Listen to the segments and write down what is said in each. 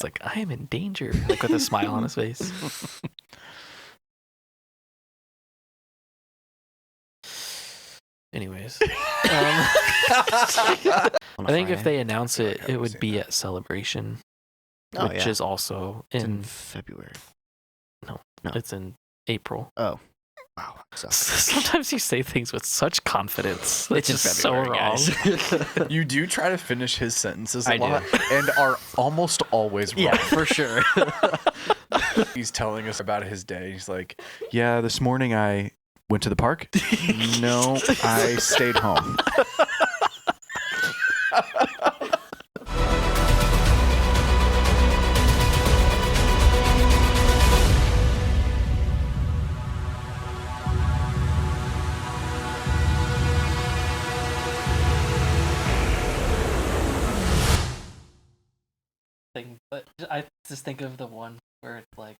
It's like, I am in danger, like with a smile on his face. Anyways, I think if they announce it, it would be at Celebration, which is also in February. No, it's in April. Oh, wow. Sometimes you say things with such confidence. It's just so wrong. You do try to finish his sentences a lot and are almost always wrong. Yeah, for sure. He's telling us about his day. He's like, yeah, this morning I went to the park. No, I stayed home. But I just think of the one where it's like,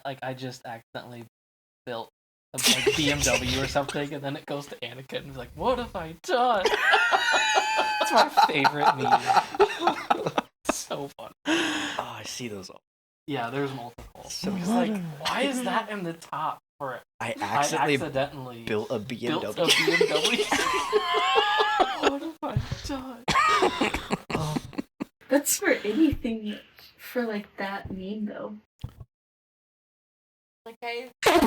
like I just accidentally built a BMW or something, and then it goes to Anakin and he's like, "What have I done?" That's my favorite meme. So fun. Oh, I see those all. Yeah, there's multiple. So he's like, "Why is that in the top for it?" I accidentally built a BMW. What have I done? That's for anything, for like that meme though. Like What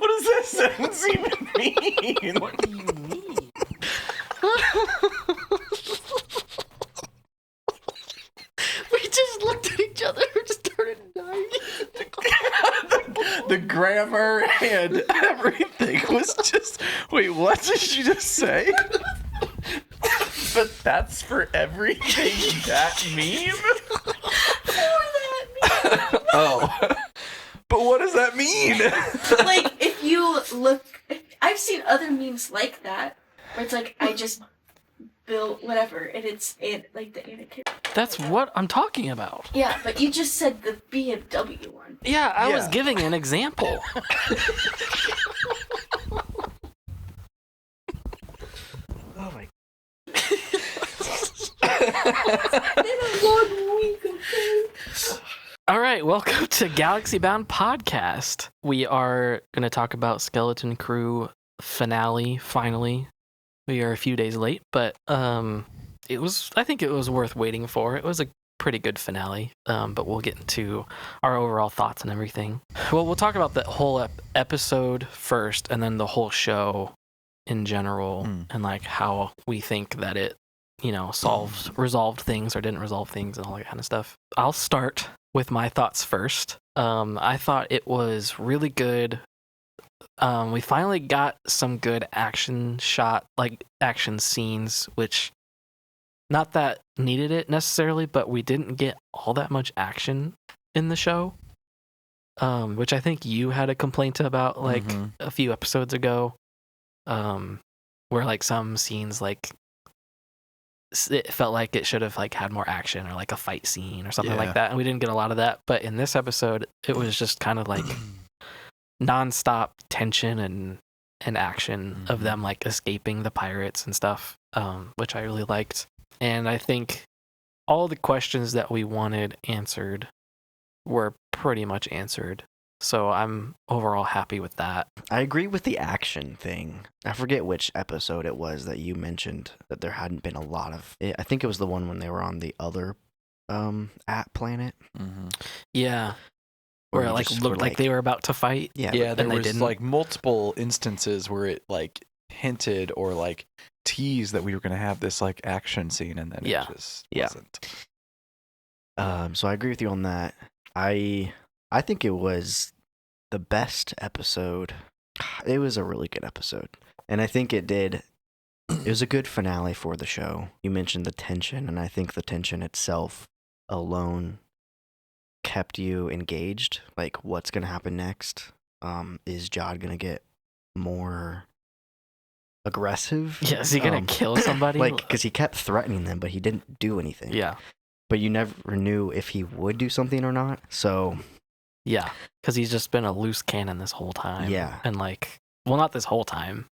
does that sentence even mean? What do you mean? We just looked at each other and started dying. The grammar and everything was just... Wait, what did she just say? But that's for everything that meme? Oh. But what does that mean? Like, if you look... I've seen other memes like that, where it's like, I just built whatever, and it's like the Anakin. That's what I'm talking about. Yeah, but you just said the BMW one. Yeah, I was giving an example. Oh my. All right, welcome to Galaxy Bound Podcast. We are going to talk about Skeleton Crew finale, finally. We are a few days late, but I think it was worth waiting for. It was a pretty good finale, but we'll get into our overall thoughts and everything. Well, we'll talk about the whole episode first, and then the whole show in general, and like how we think that it, resolved things or didn't resolve things and all that kind of stuff. I'll start with my thoughts first. I thought it was really good. We finally got some good action scenes, which not that needed it necessarily, but we didn't get all that much action in the show, which I think you had a complaint about a few episodes ago, where like some scenes it felt like it should have had more action or like a fight scene or something like that, and we didn't get a lot of that. But in this episode, it was just kind of like nonstop tension and action of them like escaping the pirates and stuff, which I really liked. And I think all the questions that we wanted answered were pretty much answered. So I'm overall happy with that. I agree with the action thing. I forget which episode it was that you mentioned that there hadn't been a lot of it. I think it was the one when they were on the other planet. Yeah. Where it looked like they were about to fight. Yeah, there was multiple instances where it hinted or teased that we were going to have this action scene, and then it just wasn't. So I agree with you on that. I think it was the best episode. It was a really good episode. And I think it was a good finale for the show. You mentioned the tension, and I think the tension itself alone kept you engaged. Like, what's going to happen next? Is Jod going to get more aggressive? Yeah, is he going to kill somebody? Because he kept threatening them, but he didn't do anything. Yeah. But you never knew if he would do something or not, so... Yeah, because he's just been a loose cannon this whole time. Yeah. And not this whole time,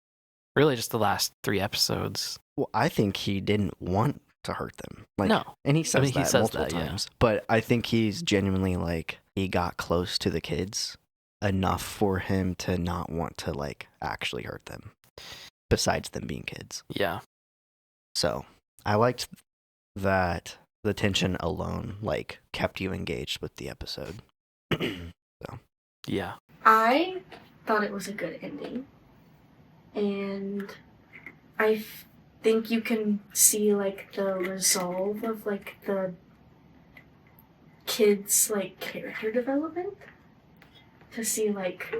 really just the last 3 episodes. Well, I think he didn't want to hurt them. Like, No. and he says he that says multiple that, yeah. times. But I think he's genuinely like he got close to the kids enough for him to not want to like actually hurt them. Besides them being kids. Yeah. So I liked that the tension alone like kept you engaged with the episode. Yeah. I thought it was a good ending. And I think you can see like the resolve of like the kids' like character development. To see like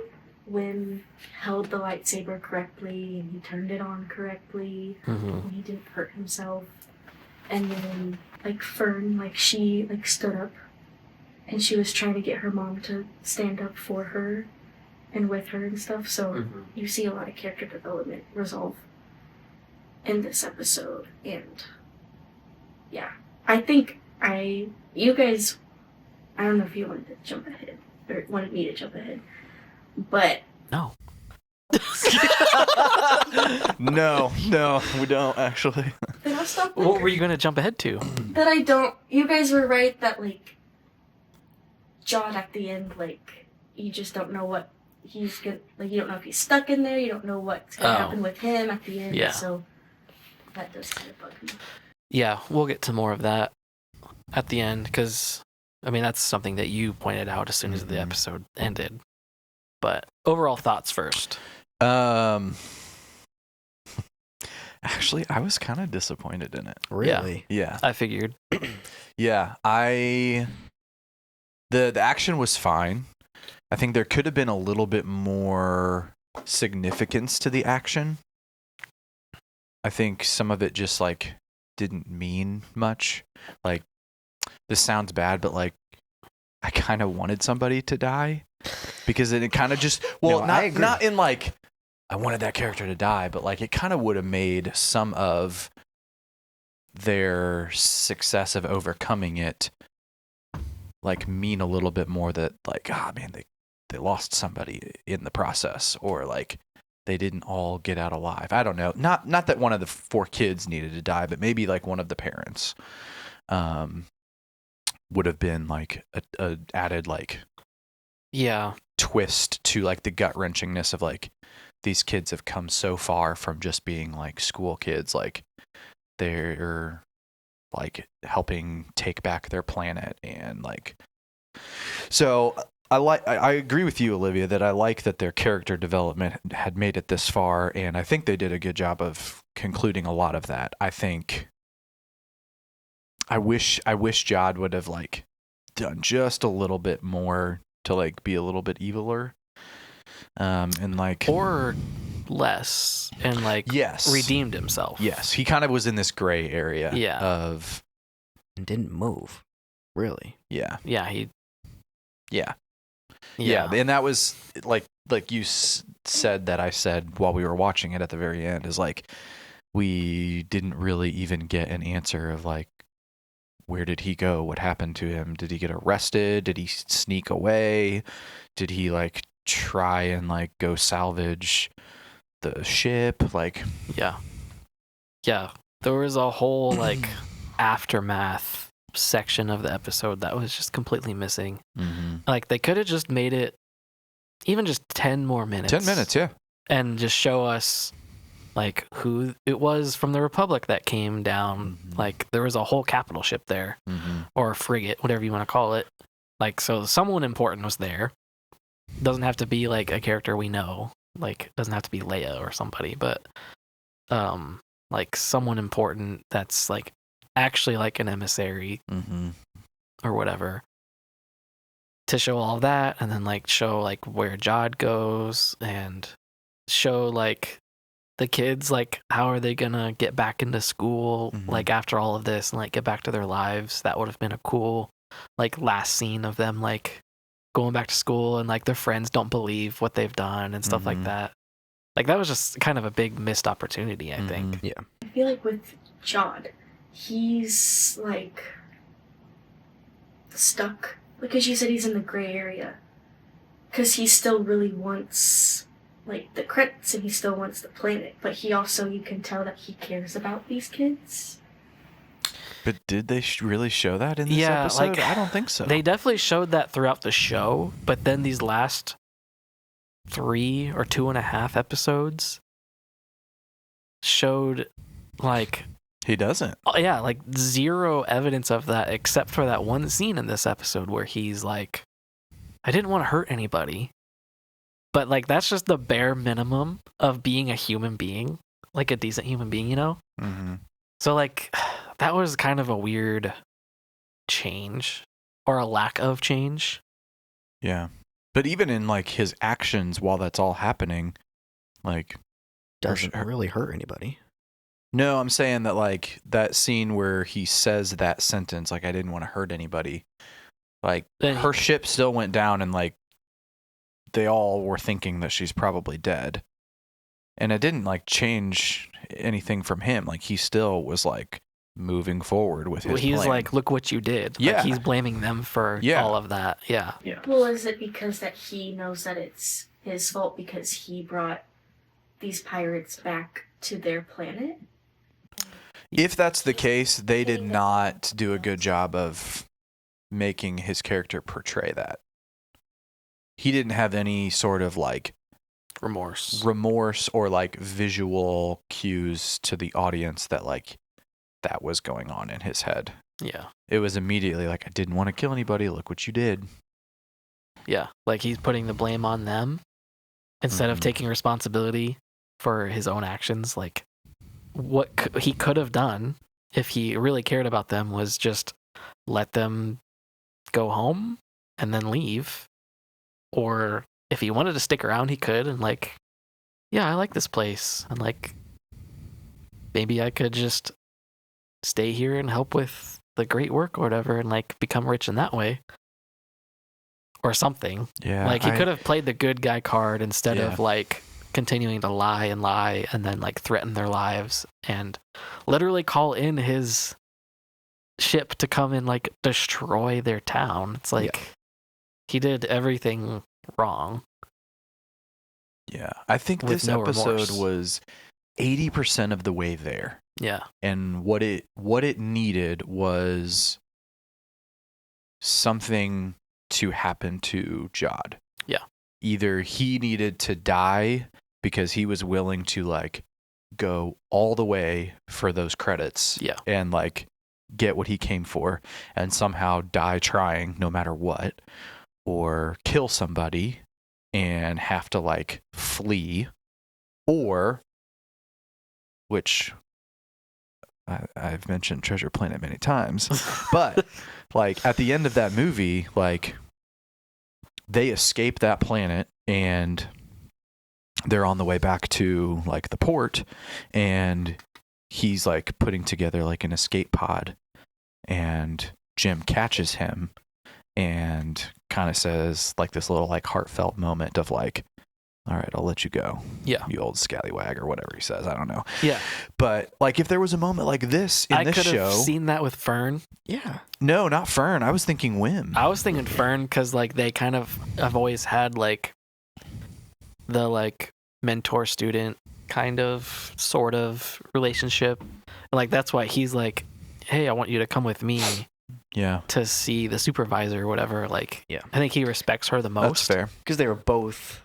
Wim held the lightsaber correctly and he turned it on correctly and he didn't hurt himself. And then like Fern, like she like stood up and she was trying to get her mom to stand up for her and with her and stuff. So you see a lot of character development resolve in this episode. And yeah, I think you guys, I don't know if you wanted to jump ahead or wanted me to jump ahead, but No. No, we don't actually. then I'll stop there. What were you going to jump ahead to? That I don't. You guys were right that like John at the end, like you just don't know what he's gonna. Like you don't know if he's stuck in there. You don't know what's gonna happen with him at the end. Yeah. So that does kind of bug me. Yeah, we'll get to more of that at the end because, I mean, that's something that you pointed out as soon as the episode ended. But overall thoughts first. Actually, I was kind of disappointed in it. Really? Yeah. I figured. Yeah, the action was fine. I think there could have been a little bit more significance to the action. I think some of it just like didn't mean much. Like, this sounds bad, but like I kind of wanted somebody to die because it kind of just not in like I wanted that character to die, but like it kind of would have made some of their success of overcoming it like mean a little bit more, that like, man, they lost somebody in the process, or like they didn't all get out alive. I don't know. Not that one of the 4 kids needed to die, but maybe like one of the parents would have been like a added like twist to like the gut-wrenchingness of like these kids have come so far from just being like school kids, like they're like helping take back their planet. And like, so I agree with you, Olivia, that I like that their character development had made it this far, and I think they did a good job of concluding a lot of that. I think I wish Jod would have like done just a little bit more to like be a little bit eviler, and like, or less, and like redeemed himself. Yes, he kind of was in this gray area. Of and didn't move, really. Yeah. And that was like you said that I said while we were watching it at the very end, is like we didn't really even get an answer of like, where did he go? What happened to him? Did he get arrested? Did he sneak away? Did he like try and like go salvage the ship? Like, yeah, there was a whole like aftermath section of the episode that was just completely missing. Like they could have just made it even just 10 more minutes. 10 minutes, yeah. And just show us like who it was from the Republic that came down. Like there was a whole capital ship there, or a frigate, whatever you want to call it. Like, so someone important was there. Doesn't have to be like a character we know. Like, doesn't have to be Leia or somebody, but like someone important that's like actually like an emissary or whatever, to show all that, and then like show like where Jod goes, and show like the kids, like how are they gonna get back into school like after all of this, and like get back to their lives. That would have been a cool like last scene of them like going back to school, and like their friends don't believe what they've done and stuff like that. Like that was just kind of a big missed opportunity, I think. Yeah. I feel like with Jod, he's like stuck because you said he's in the gray area, because he still really wants like the credits and he still wants the planet, but he also, you can tell that he cares about these kids. But did they really show that in this Yeah, episode? like, I don't think so. They definitely showed that throughout the show, but then these last 3 or 2.5 episodes showed like He doesn't. like zero evidence of that except for that one scene in this episode where he's like, I didn't want to hurt anybody. But like that's just the bare minimum of being a human being, like a decent human being, you know? Mm-hmm. So like that was kind of a weird change or a lack of change. Yeah. But even in like his actions while that's all happening, like Doesn't really hurt anybody. no, I'm saying that like that scene where he says that sentence, like I didn't want to hurt anybody. Like Then her ship still went down and like they all were thinking that she's probably dead. And it didn't like change anything from him. Like he still was like moving forward with his he's plan. like, look what you did. Yeah. Like, he's blaming them for all of that. Yeah. Well, is it because that he knows that it's his fault because he brought these pirates back to their planet? If that's the case, they did not do a good job of making his character portray that. He didn't have any sort of like remorse or like visual cues to the audience that like that was going on in his head. Yeah. It was immediately like, I didn't want to kill anybody. Look what you did. Yeah. Like he's putting the blame on them instead of taking responsibility for his own actions. Like what he could have done if he really cared about them was just let them go home and then leave. Or if he wanted to stick around, he could. And like, yeah, I like this place. And like, maybe I could just stay here and help with the great work or whatever and like become rich in that way. Or something. Yeah. Like he could have played the good guy card instead of like continuing to lie and then like threaten their lives and literally call in his ship to come and like destroy their town. It's like he did everything wrong. Yeah. I think With this no episode remorse. was 80% of the way there. Yeah. And what it needed was something to happen to Jod. Yeah. Either he needed to die because he was willing to like go all the way for those credits. Yeah. And like get what he came for and somehow die trying no matter what, or kill somebody and have to like flee, or which I've mentioned Treasure Planet many times, but like at the end of that movie, like they escape that planet and they're on the way back to like the port, and he's like putting together like an escape pod, and Jim catches him and kind of says like this little like heartfelt moment of like, all right, I'll let you go. Yeah. You old scallywag, or whatever he says. I don't know. Yeah. But like if there was a moment like this in this I could show. have seen that with Fern. Yeah. No, not Fern. I was thinking Wim. I was thinking Fern because like they kind of have always had like the like mentor student kind of sort of relationship. And like that's why he's like, hey, I want you to come with me Yeah. to see the supervisor or whatever. Like, Yeah. I think he respects her the most. That's fair. Because they were both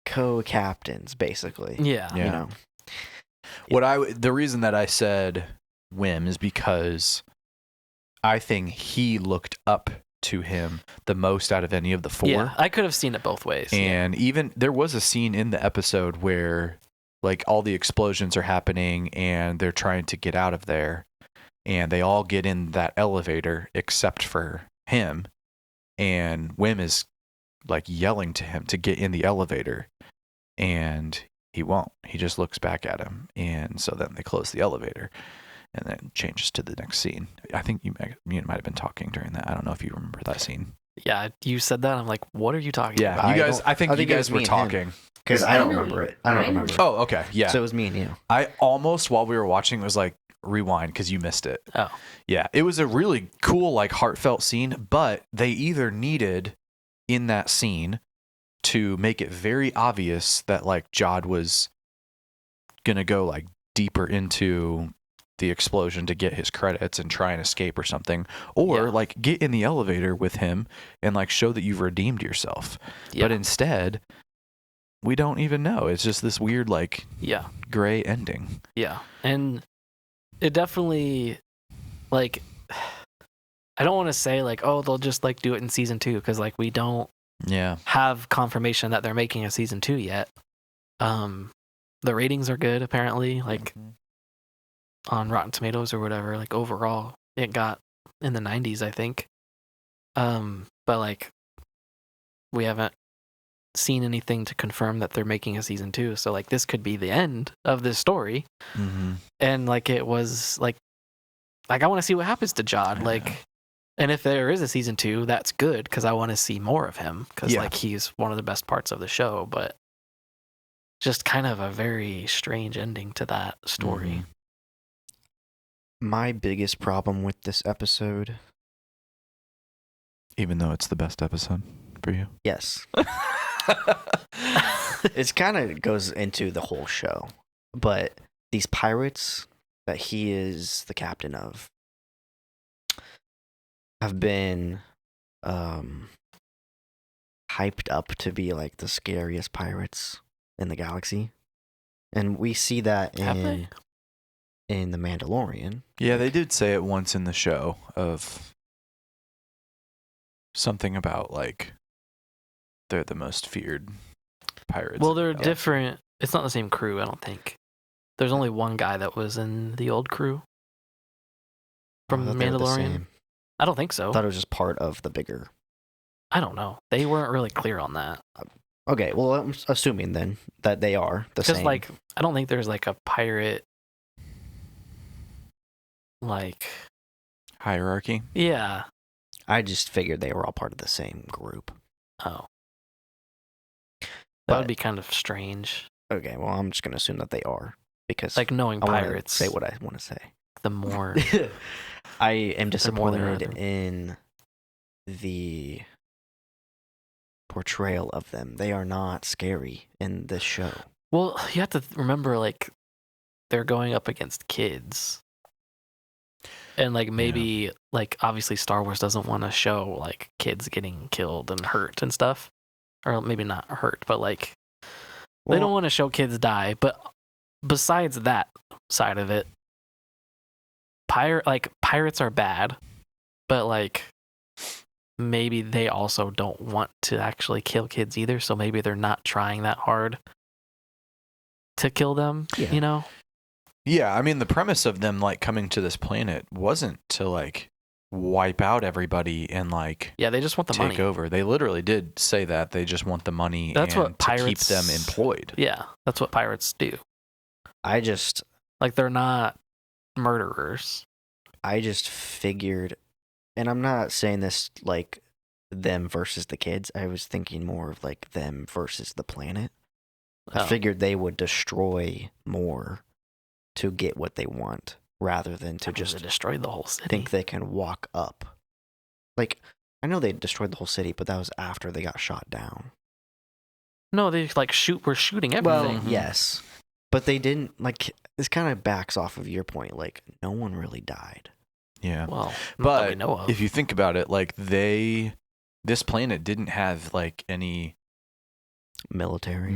co-captains, basically. Yeah. Yeah. You know. The reason that I said Wim is because I think he looked up to him the most out of any of the four. Yeah, I could have seen it both ways. And even there was a scene in the episode where like all the explosions are happening and they're trying to get out of there, and they all get in that elevator except for him, and Wim is like yelling to him to get in the elevator, and he won't. He just looks back at him, and so then they close the elevator, and then it changes to the next scene. I think you might have been talking during that. I don't know if you remember that scene. Yeah, you said that. I'm like, what are you talking Yeah, about? you guys. I think you it was guys were me and him. talking. Because I don't remember it. I don't remember. Oh, okay, yeah. So it was me and you. I almost, while we were watching, was like, rewind because you missed it. Oh. Yeah, it was a really cool, like heartfelt scene, but they either needed in that scene to make it very obvious that like Jod was gonna go like deeper into the explosion to get his credits and try and escape or something, or like get in the elevator with him and like show that you've redeemed yourself. But instead, we don't even know. It's just this weird like gray ending. Yeah, and it definitely like, I don't want to say like, oh, they'll just like do it in season 2, because like we don't have confirmation that they're making a season 2 yet. The ratings are good apparently, like on Rotten Tomatoes or whatever. Like overall, it got in the 90s, I think. But like, we haven't seen anything to confirm that they're making a season 2. So like, this could be the end of this story. And like, it was like I want to see what happens to Jod. Like, and if there is a season 2, that's good, because I want to see more of him, because like he's one of the best parts of the show. But just kind of a very strange ending to that story. My biggest problem with this episode, even though it's the best episode for you, yes, it kind of goes into the whole show, but these pirates that he is the captain of have been hyped up to be like the scariest pirates in the galaxy, and we see that in The Mandalorian. Yeah, they did say it once in the show of something about like they're the most feared pirates. Well, they're different. It's not the same crew, I don't think. There's only one guy that was in the old crew from The Mandalorian. I don't think so. I thought it was just part of the bigger. I don't know. They weren't really clear on that. Okay, well, I'm assuming then that they are the same. Because like, I don't think there's like a pirate like hierarchy. Yeah. I just figured they were all part of the same group. Oh. That would be kind of strange. Okay, well, I'm just going to assume that they are, because like knowing pirates. Say what I want to say. The more I am disappointed in the portrayal of them. They are not scary in this show. Well, you have to remember, like, they're going up against kids. And, like, maybe, like, obviously Star Wars doesn't want to show, like, kids getting killed and hurt and stuff. Or maybe not hurt, but, like, they don't want to show kids die. But besides that side of it, pirates are bad. But, like, maybe they also don't want to actually kill kids either. So maybe they're not trying that hard to kill them, you know? Yeah, I mean, the premise of them, like, coming to this planet wasn't to, like, wipe out everybody and, like... Yeah, they just want the money. Take over. They literally did say that. They just want the money that's and what pirates, to keep them employed. Yeah, that's what pirates do. Like, they're not murderers. I just figured... And I'm not saying this, like, them versus the kids. I was thinking more of, like, them versus the planet. I figured they would destroy more to get what they want, rather than to just destroy the whole city. Think they can walk up. Like, I know they destroyed the whole city, but that was after they got shot down. No, they like were shooting everything. Well, yes, but they didn't. Like, this kind of backs off of your point. Like, no one really died. Yeah. Well, but we know of. If you think about it, like this planet didn't have like any military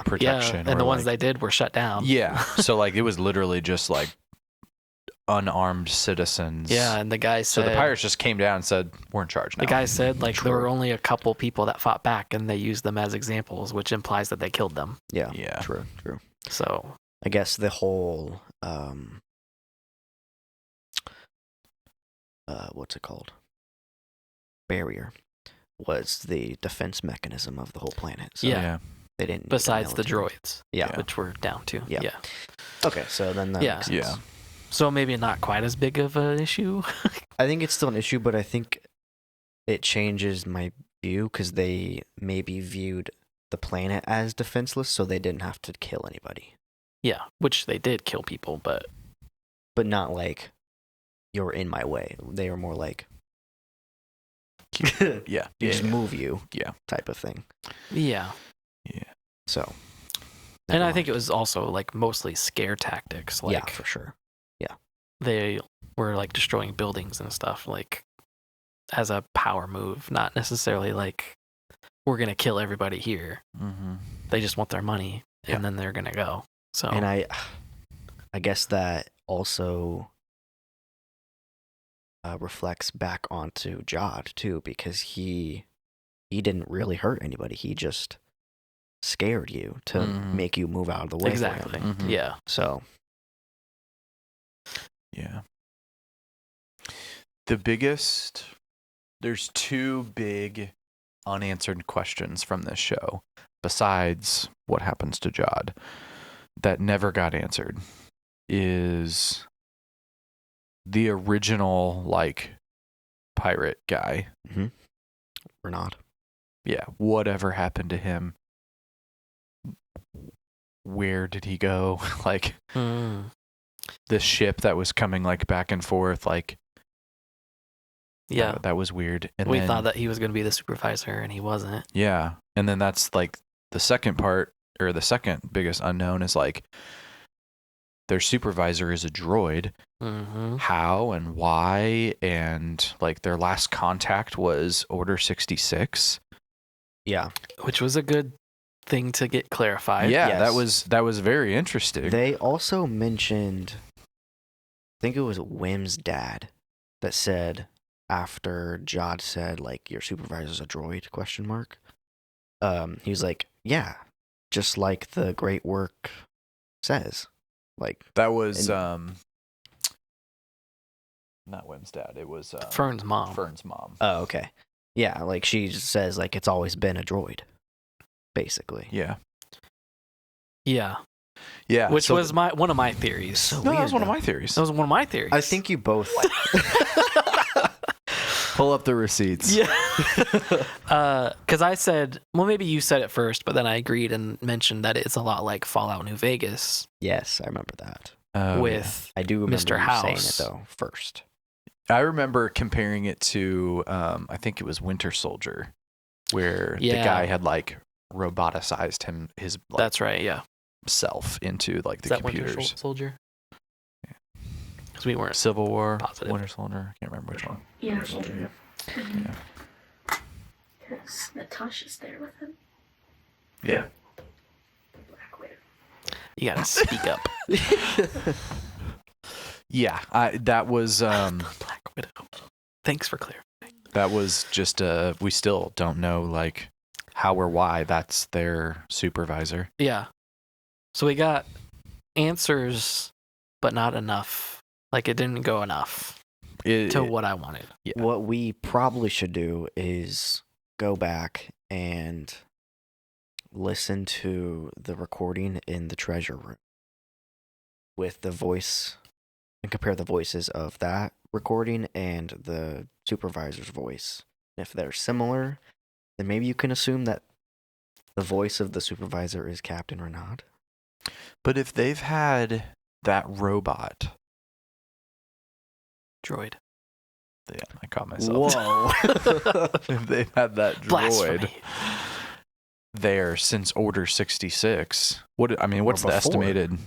protection. Yeah, and the ones they did were shut down. Yeah. So like it was literally just like unarmed citizens. Yeah, and the guy said... So the pirates just came down and said, we're in charge now. The guy said like there were only a couple people that fought back and they used them as examples, which implies that they killed them. Yeah. Yeah. True. So I guess the whole what's it called? Barrier was the defense mechanism of the whole planet. So yeah. They didn't. Besides the droids. Yeah. Which we're down to. Yeah. Okay, so then that makes sense. Yeah. So maybe not quite as big of an issue. I think it's still an issue, but I think it changes my view because they maybe viewed the planet as defenseless, so they didn't have to kill anybody. Yeah, which they did kill people, but not like you're in my way. They were more like Yeah. You just move you. Yeah. Type of thing. Yeah. Yeah. So. And never I think mind. it was also like mostly scare tactics. Like yeah, for sure. they were like destroying buildings and stuff like as a power move, not necessarily like we're gonna kill everybody here. Mm-hmm. They just want their money and Yeah. then they're gonna go. So And I guess that also reflects back onto Jod too, because he didn't really hurt anybody. He just scared you to Mhm. make you move out of the way. exactly. For him. Mhm. Yeah. So Yeah. There's two big unanswered questions from this show, besides what happens to Jod, that never got answered, is the original, like, pirate guy. Rennod. Yeah. Whatever happened to him? Where did he go? Like, the ship that was coming, like, back and forth, like, Yeah. that was weird. And We then, thought that he was gonna be the supervisor and he wasn't. yeah. And then that's like the second part, or the second biggest unknown is like their supervisor is a droid. Mm-hmm. How and why? And like their last contact was Order 66. Yeah. Which was a good thing to get clarified. Yeah, Yes. that was very interesting. They also mentioned, I think it was Wim's dad that said, after Jod said, like, your supervisor's a droid, ? He was like, yeah, just like the great work says. Like, That was And- not Wim's dad. It was Fern's mom. Fern's mom. oh, okay. Yeah, like she just says, like, it's always been a droid, basically. Yeah. Yeah. Yeah. Which so was one of my theories. So no, that was weird, one of though. my theories. That was one of my theories. I think you both. Pull up the receipts. Yeah. Because I said, well, maybe you said it first, but then I agreed and mentioned that it's a lot like Fallout New Vegas Yes, I remember that. Oh, with I do remember Mr. you saying House. it, though, first. I remember comparing it to, I think it was Winter Soldier, where the Yeah. guy had like roboticized his like, That's right, yeah. self into like the Is that Winter computers. Soldier? Because we weren't. Civil War, Positive. Winter Soldier. I can't remember which one. Yeah. Yeah. Because Natasha's there with him. Yeah. Black Widow. You gotta speak up. Yeah. That was Black Widow. Thanks for clarifying. that was just we still don't know like how or why that's their supervisor. Yeah. So we got answers, but not enough. Like it didn't go enough to what I wanted. Yeah. What we probably should do is go back and listen to the recording in the treasure room with the voice and compare the voices of that recording and the supervisor's voice. If they're similar, then maybe you can assume that the voice of the supervisor is Captain Rennod. But if they've had that robot, Droid. yeah, I caught myself. Whoa. If they've had that droid Blasphemy. there since Order 66, what's the before. estimated?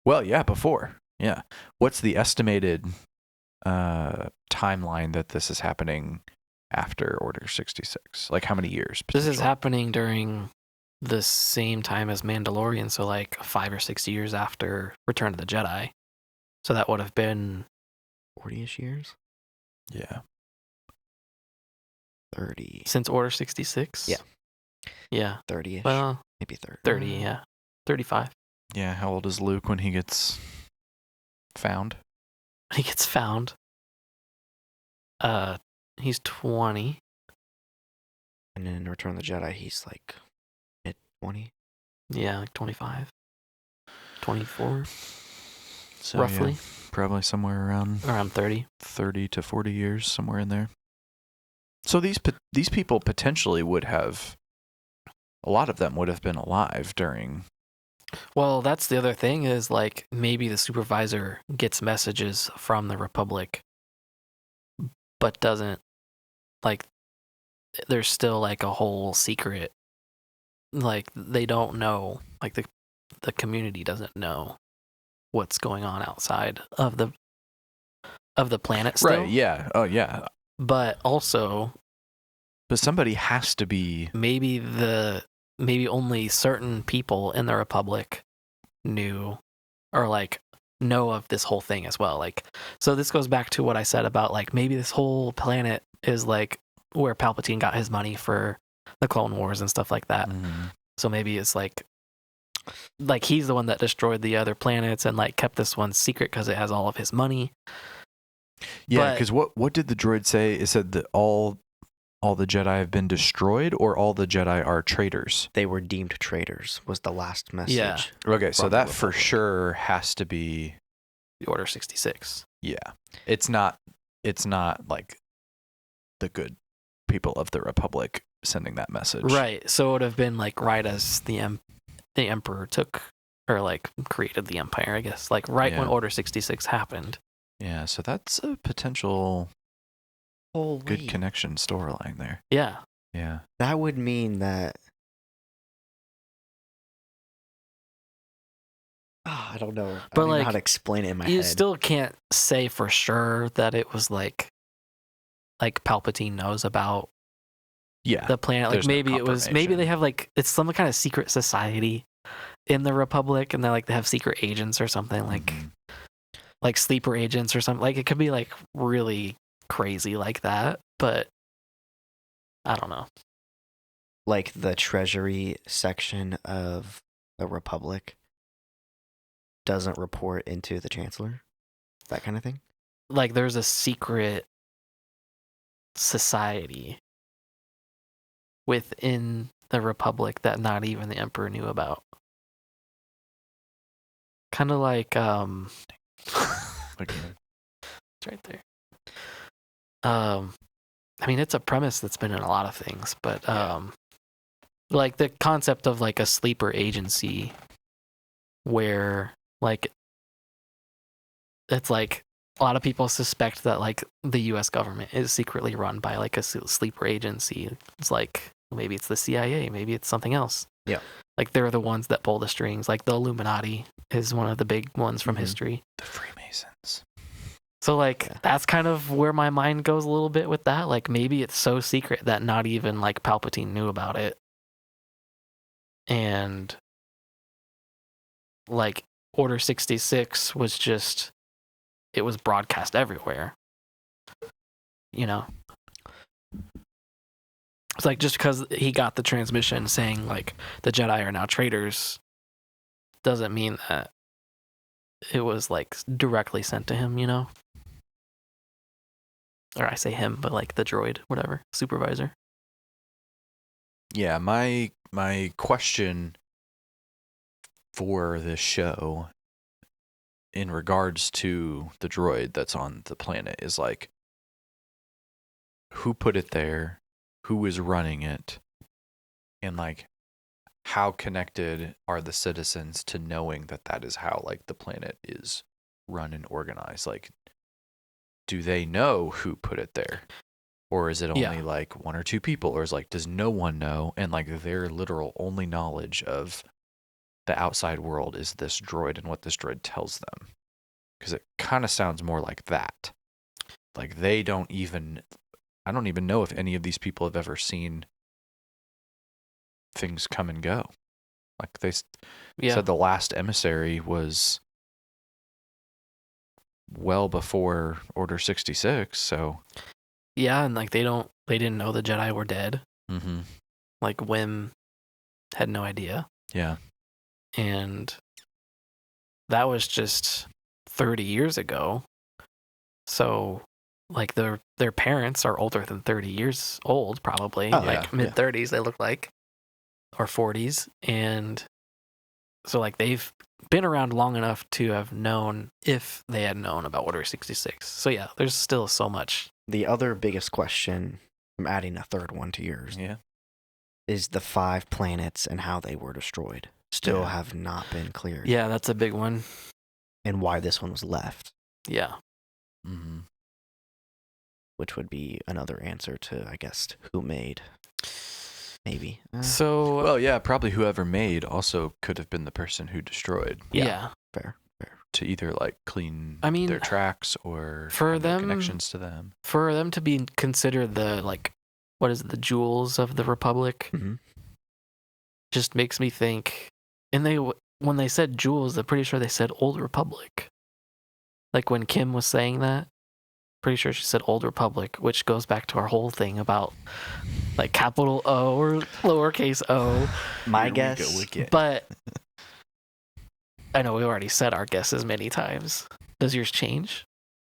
Well, yeah, before. Yeah. What's the estimated timeline that this is happening after Order 66? Like how many years? This is potentially? happening during the same time as Mandalorian, so like 5 or 6 years after Return of the Jedi. So that would have been 40-ish years? Yeah. 30. since Order 66. Yeah. Yeah. 30-ish. Well, maybe 30. 30. Yeah. 35. Yeah. How old is Luke when he gets found? He gets found. He's 20. And in Return of the Jedi, he's like mid-20. Yeah, like 25. 24, So, roughly. yeah, probably somewhere around Around 30. 30 to 40 years, somewhere in there. So these people potentially would have, a lot of them would have been alive during. Well, that's the other thing is like maybe the supervisor gets messages from the Republic, but doesn't, like there's still like a whole secret. Like they don't know, like the community doesn't know what's going on outside of the planet still. Right, yeah. Oh, yeah. But also, But somebody has to be... maybe only certain people in the Republic knew or like know of this whole thing as well. Like, so this goes back to what I said about like maybe this whole planet is like where Palpatine got his money for the Clone Wars and stuff like that. So maybe it's like he's the one that destroyed the other planets and like kept this one secret because it has all of his money. Yeah, because what did the droid say? It said that all the Jedi have been destroyed, or all the Jedi are traitors? They were deemed traitors was the last message. Yeah. Okay, so from the that for Republic. sure has to be... The Order 66. Yeah. It's not like the good people of the Republic sending that message. Right. So it would have been like right as the Emperor took or like created the Empire, I guess. Like right when Yeah. Order 66 happened. Yeah, so that's a potential Holy. good connection storyline there. Yeah. Yeah. That would mean that. I don't know. But, I don't know like, how to explain it in my You head. still can't say for sure that it was like Palpatine knows about Yeah. the planet. Like there's no maybe it was maybe they have like it's some kind of secret society in the Republic and they have secret agents or something like Mhm. like sleeper agents or something. Like it could be like really crazy like that, but I don't know. Like the treasury section of the Republic doesn't report into the Chancellor? That kind of thing? Like there's a secret society within the Republic that not even the Emperor knew about. Kind of like Okay. it's right there. I mean it's a premise that's been in a lot of things, but like the concept of like a sleeper agency where like it's like a lot of people suspect that like the US government is secretly run by like a sleeper agency. It's like maybe it's the CIA, maybe it's something else. Yeah. Like they're the ones that pull the strings. Like the Illuminati is one of the big ones from history. The Freemasons. So like Yeah. that's kind of where my mind goes a little bit with that. Like maybe it's so secret that not even like Palpatine knew about it. And like Order 66 was just it was broadcast everywhere. You know. It's like just because he got the transmission saying like the Jedi are now traitors doesn't mean that it was like directly sent to him, you know? Or I say him, but like the droid, whatever, supervisor. Yeah, my question for this show in regards to the droid that's on the planet is like, who put it there? Who is running it? And like, how connected are the citizens to knowing that that is how like the planet is run and organized? Like, do they know who put it there? Or is it only like one or two people? Or is like, does no one know? And like their literal only knowledge of the outside world is this droid and what this droid tells them. Because it kind of sounds more like that. Like I don't even know if any of these people have ever seen things come and go. Like they said the last emissary was well before Order 66, so... Yeah, and like they didn't know the Jedi were dead. Mm-hmm. Like Wim had no idea. Yeah. And that was just 30 years ago. So like their parents are older than 30 years old, probably. Oh, like yeah. mid-30s they look like. Or 40s. And so like they've been around long enough to have known if they had known about Order 66. So yeah, there's still so much. The other biggest question, I'm adding a third one to yours, Yeah. is the 5 planets and how they were destroyed. Still Yeah. have not been cleared. Yeah, that's a big one. And why this one was left, Yeah. Mm-hmm. which would be another answer to, I guess, who made. Maybe. So Well, yeah, probably whoever made also could have been the person who destroyed yeah. Fair. to either like clean I mean, their tracks or for have their them- connections to them. For them to be considered the what is it, the jewels of the Republic, Mhm. just makes me think. And when they said jewels, I'm pretty sure they said Old Republic. Like when Kim was saying that, pretty sure she said Old Republic, which goes back to our whole thing about like capital O or lowercase o. My Here we guess. go again. But I know we already said our guesses many times. Does yours change?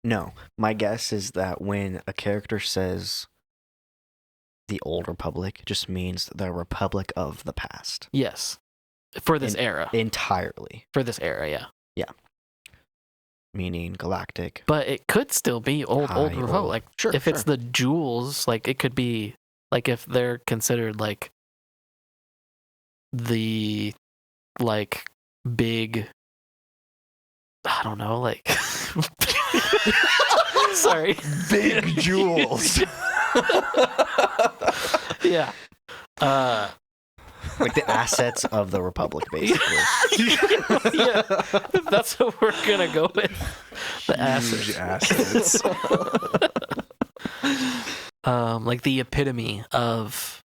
No, my guess is that when a character says the Old Republic, it just means the Republic of the past. Yes. For this era. Entirely. For this era, yeah. Meaning galactic. But it could still be old High Republic. old. Like Sure, if it's the jewels, like it could be like if they're considered like the like big, I don't know, like sorry. Big jewels. Yeah. Like the assets of the Republic, basically. Yeah. That's what we're gonna go with. The Huge assets. assets. Like the epitome of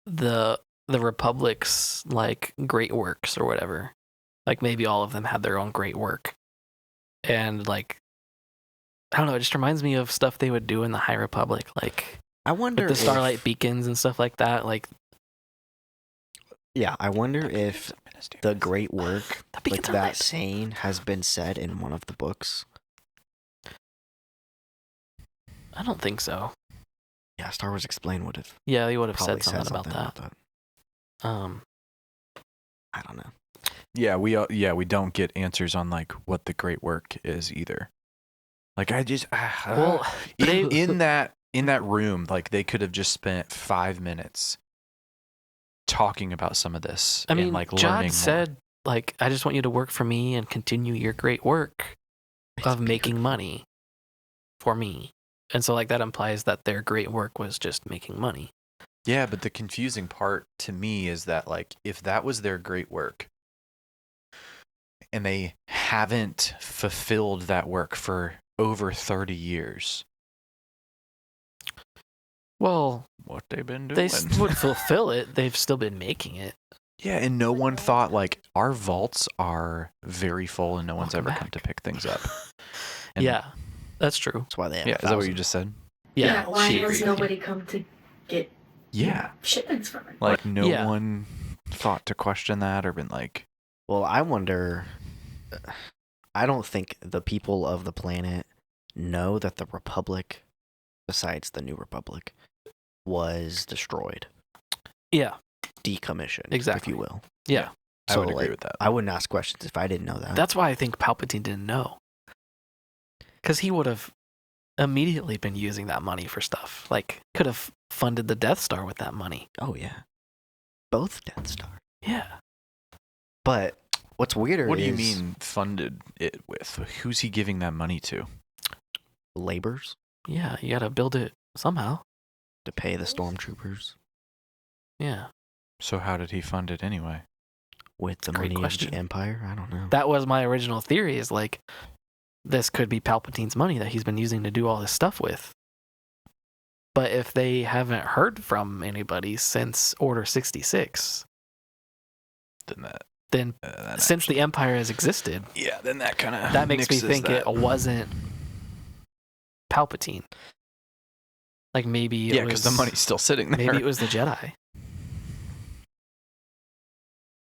the Republic's like great works or whatever. Like maybe all of them had their own great work. And like I don't know, it just reminds me of stuff they would do in the High Republic, like I wonder with the starlight if, beacons and stuff like that. Like Yeah, I wonder if the great work, the like beacons are that lit. saying, has been said in one of the books. I don't think so. Yeah, Star Wars Explained would have Yeah, they would have probably said something about that. I don't know. Yeah, we don't get answers on like what the great work is either. Like I just Well, in that room, like they could have just spent 5 minutes talking about some of this. I mean, and, like learning Jod more. said, like, I just want you to work for me and continue your great work of making money for me. And so, like, that implies that their great work was just making money. Yeah, but the confusing part to me is that like if that was their great work and they haven't fulfilled that work for over 30 years, Well, what they've been doing. they would fulfill it. They've still been making it. Yeah, and no one thought like our vaults are very full and no one's Welcome ever come back. to pick things up. And- Yeah, that's true. That's why they have Yeah, is that what you just said? Yeah, why she has agreed. nobody come to get Yeah. shipments from it? Like no Yeah. one thought to question that or been like, Well, I wonder. I don't think the people of the planet know that the Republic, besides the New Republic, was destroyed, Yeah, decommissioned, Exactly. if you will. yeah. I So, would agree like, with that. I wouldn't ask questions if I didn't know that. That's why I think Palpatine didn't know. Because he would have immediately been using that money for stuff. Like, could have funded the Death Star with that money. Oh yeah, both Death Star. Yeah. But what's weirder What do you is mean funded it with? Who's he giving that money to? labors Yeah, you gotta build it somehow. to pay the stormtroopers Yeah. So how did he fund it anyway? with the Great money question. of the Empire. I don't know. That was my original theory, is like, this could be Palpatine's money that he's been using to do all this stuff with. But if they haven't heard from anybody since Order 66, Then that, then that since the Empire has existed, yeah, then that kind of that makes me think it wasn't Palpatine. Like maybe it Yeah, was because the money's still sitting there. maybe it was the Jedi.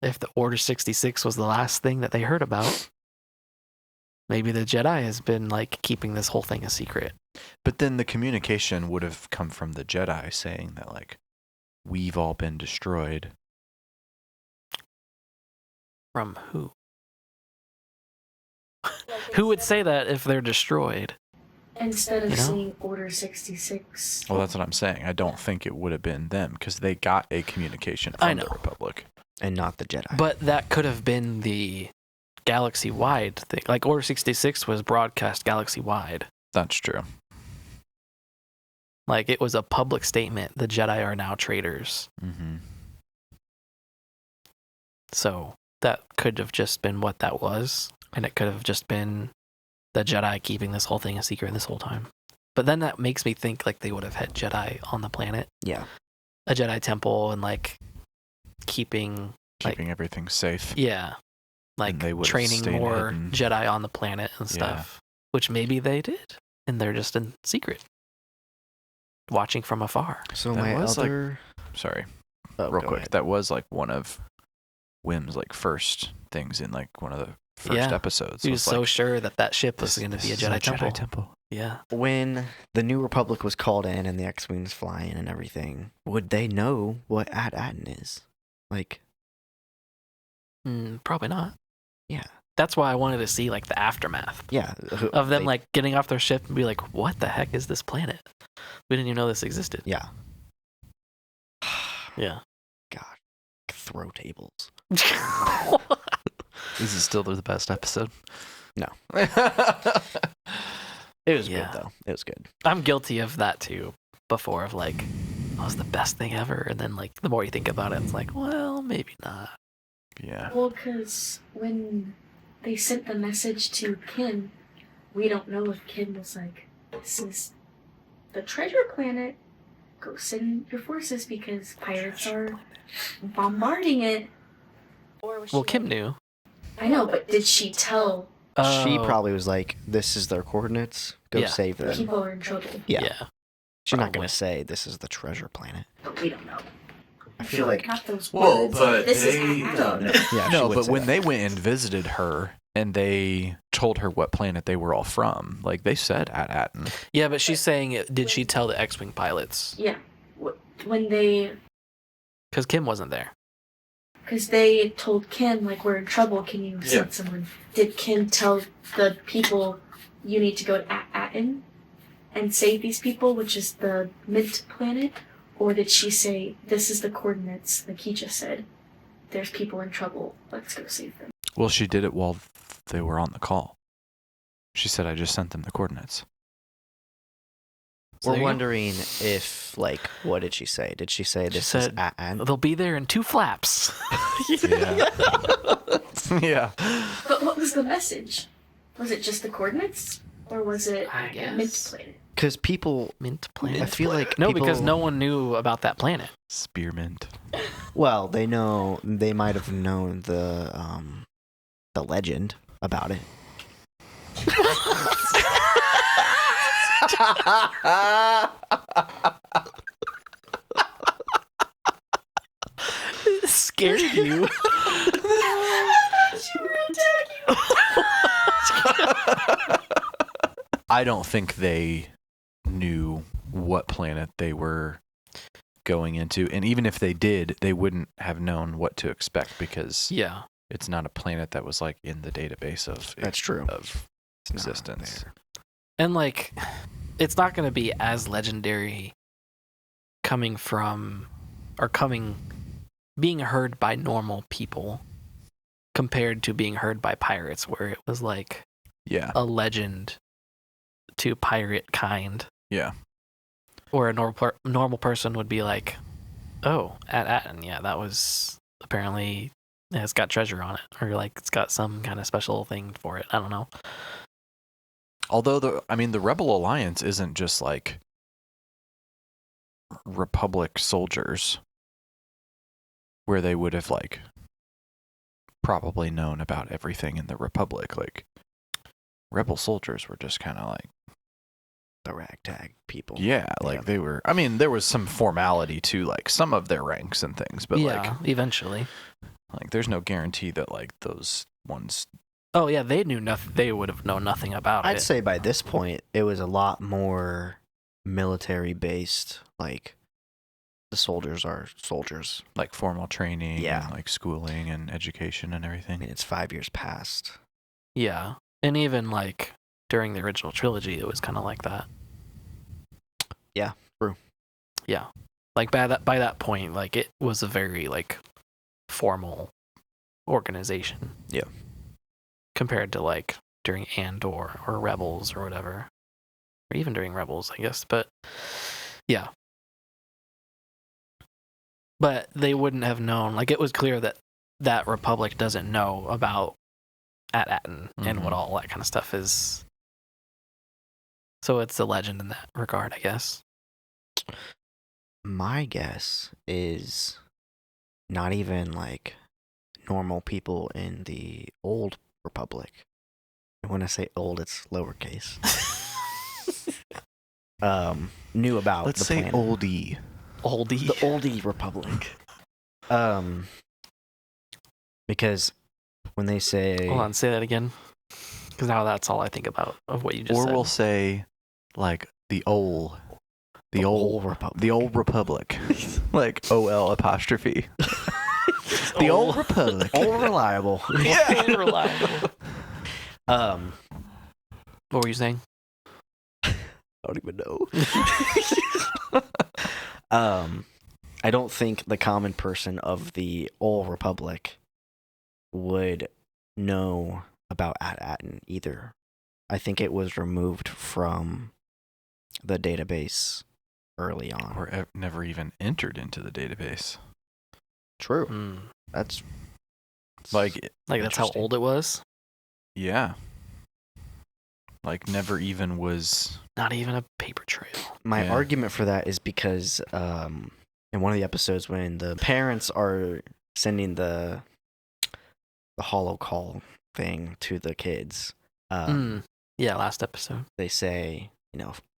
If the Order 66 was the last thing that they heard about, maybe the Jedi has been like keeping this whole thing a secret. But then the communication would have come from the Jedi saying that like we've all been destroyed. From who? Who would say that if they're destroyed? Instead of You know? seeing Order 66. Well, that's what I'm saying. I don't think it would have been them because they got a communication I from the know. Republic. And not the Jedi. But that could have been the galaxy-wide thing. Like Order 66 was broadcast galaxy-wide. That's true. Like, it was a public statement. The Jedi are now traitors. Mm-hmm. So that could have just been what that was. And it could have just been the Jedi keeping this whole thing a secret this whole time. But then that makes me think like they would have had Jedi on the planet. Yeah. A Jedi temple and like keeping everything safe. Yeah. Like they would have training stayed more hidden. Jedi on the planet and stuff. Which maybe they did. And they're just in secret. Watching from afar. So That my was, other... Sorry, Oh, real go quick. ahead. That was like one of Wim's like first things in like one of the first episodes. He was so sure that that ship was this- going to be a this is Jedi our temple. Yeah. When the New Republic was called in and the X-Wings flying and everything, would they know what At-Aten is? Like, Probably not. yeah. That's why I wanted to see like the aftermath Yeah. of them like getting off their ship and be like, what the heck is this planet? We didn't even know this existed. Yeah. Yeah. God. Throw tables. This is still the best episode. No. It It was Yeah. good, though. It was good. I'm guilty of that too. Before of like, that was the best thing ever, and then like the more you think about it, it's like, well, maybe not. Yeah. Well, because when they sent the message to Kim, we don't know if Kim was like, this is the treasure planet. Go send your forces because pirates are bombarding it. Or was Well, she Kim like- knew. I know, but did she tell She Oh, probably was like, this is their coordinates. Go Yeah. save them. people are in trouble? Yeah. She's not probably. going to say, this is the treasure planet. But we don't know. I feel like... Not those Well, words. but this they- is At-Aten. Yeah, she No, would but say when that. they went and visited her and they told her what planet they were all from, like they said At-Aten. Yeah, but she's saying, did she tell the X-wing pilots? Yeah. When they, Because Kim wasn't there. because they told Kim, like, we're in trouble, can you send someone? Did Kim tell the people, you need to go to At-Aten and save these people, which is the Mint planet? Or did she say, this is the coordinates, like he just said, there's people in trouble, let's go save them? Well, she did it while they were on the call. She said, I just sent them the coordinates. So We're there you go. wondering if, like, what did she say? Did she say this is said- At-Aten? They'll be there in 2 flaps. Yeah. Yeah. But what was the message? Was it just the coordinates? Or was it I guess. Mint planet? Because people... Mint planet. I feel like No, people, because no one knew about that planet. Spearmint. Well, they know... They might have known the legend about it. It scared you. I don't think they knew what planet they were going into. And even if they did, they wouldn't have known what to expect because Yeah. it's not a planet that was like in the database of That's true. of It's not existence. there. And like, it's not going to be as legendary coming from, or being heard by normal people compared to being heard by pirates, where it was like Yeah. a legend to pirate kind. Yeah. Or a normal person would be like, oh, At-Aten, yeah, that was apparently, it's got treasure on it. Or like, it's got some kind of special thing for it. I don't know. Although the Rebel Alliance isn't just like Republic soldiers where they would have like probably known about everything in the Republic. Like Rebel soldiers were just kind of like, The ragtag people. yeah, like they were, I mean, there was some formality to like some of their ranks and things, but yeah, eventually. like there's no guarantee that like those ones. Oh yeah, they knew nothing. They would have known nothing about I'd it. say by this point, it was a lot more military-based. Like, the soldiers are soldiers. Like formal training, Yeah. and, like schooling and education and I everything. mean, it's 5 years past. Yeah, and even like during the original trilogy, it was kind of like that. Yeah, true. Yeah, like by that point, like it was a very like formal organization. Yeah. Compared to like during Andor or Rebels or whatever, or even during Rebels, I guess. But Yeah. But they wouldn't have known. Like, it was clear that Republic doesn't know about At-Atten and what all that kind of stuff is. So it's a legend in that regard, I guess. My guess is not even like normal people in the old Republic. And when I say old, it's lowercase. Knew about Let's the say planet. Oldie. The oldie Republic. Because when they say, Hold on, say that again. Because now that's all I think about of what you just said. Or we'll say, like, the old Republic. The old Republic. Like, OL apostrophe. The old Republic. All reliable. Yeah. Unreliable. What were you saying? I don't even know. I don't think the common person of the old Republic would know about At-Atten either. I think it was removed from the database early on. Or never even entered into the database. True. That's Like that's how interesting. old it was? yeah. Like, never even was. Not even a paper trail. My Yeah. argument for that is because in one of the episodes when the parents are sending the hollow call thing to the kids, Yeah, last episode. they say,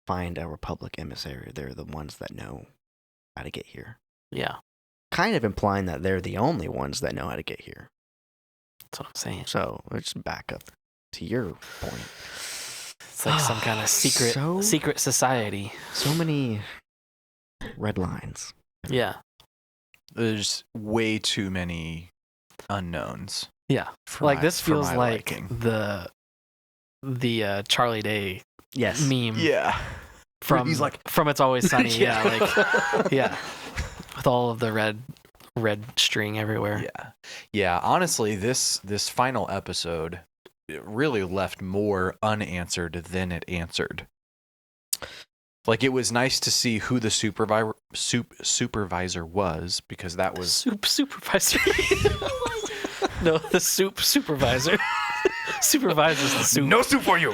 find a Republic emissary. They're the ones that know how to get here. Yeah, Kind of implying that they're the only ones that know how to get here. that's what I'm saying. So let's back up to your point. It's like some kind of secret society. So many red lines. Yeah. There's way too many unknowns. Yeah. For Like, my- this for feels my like liking. the Charlie Day Yes. meme Yeah. from He's like- from It's Always Sunny. Yeah. Yeah. With all of the red string everywhere. Yeah. Yeah. Honestly, this final episode, it really left more unanswered than it answered. Like, it was nice to see who the supervisor was, because that was Supervisor. No, the supervisor. Supervises the soup. no soup for you.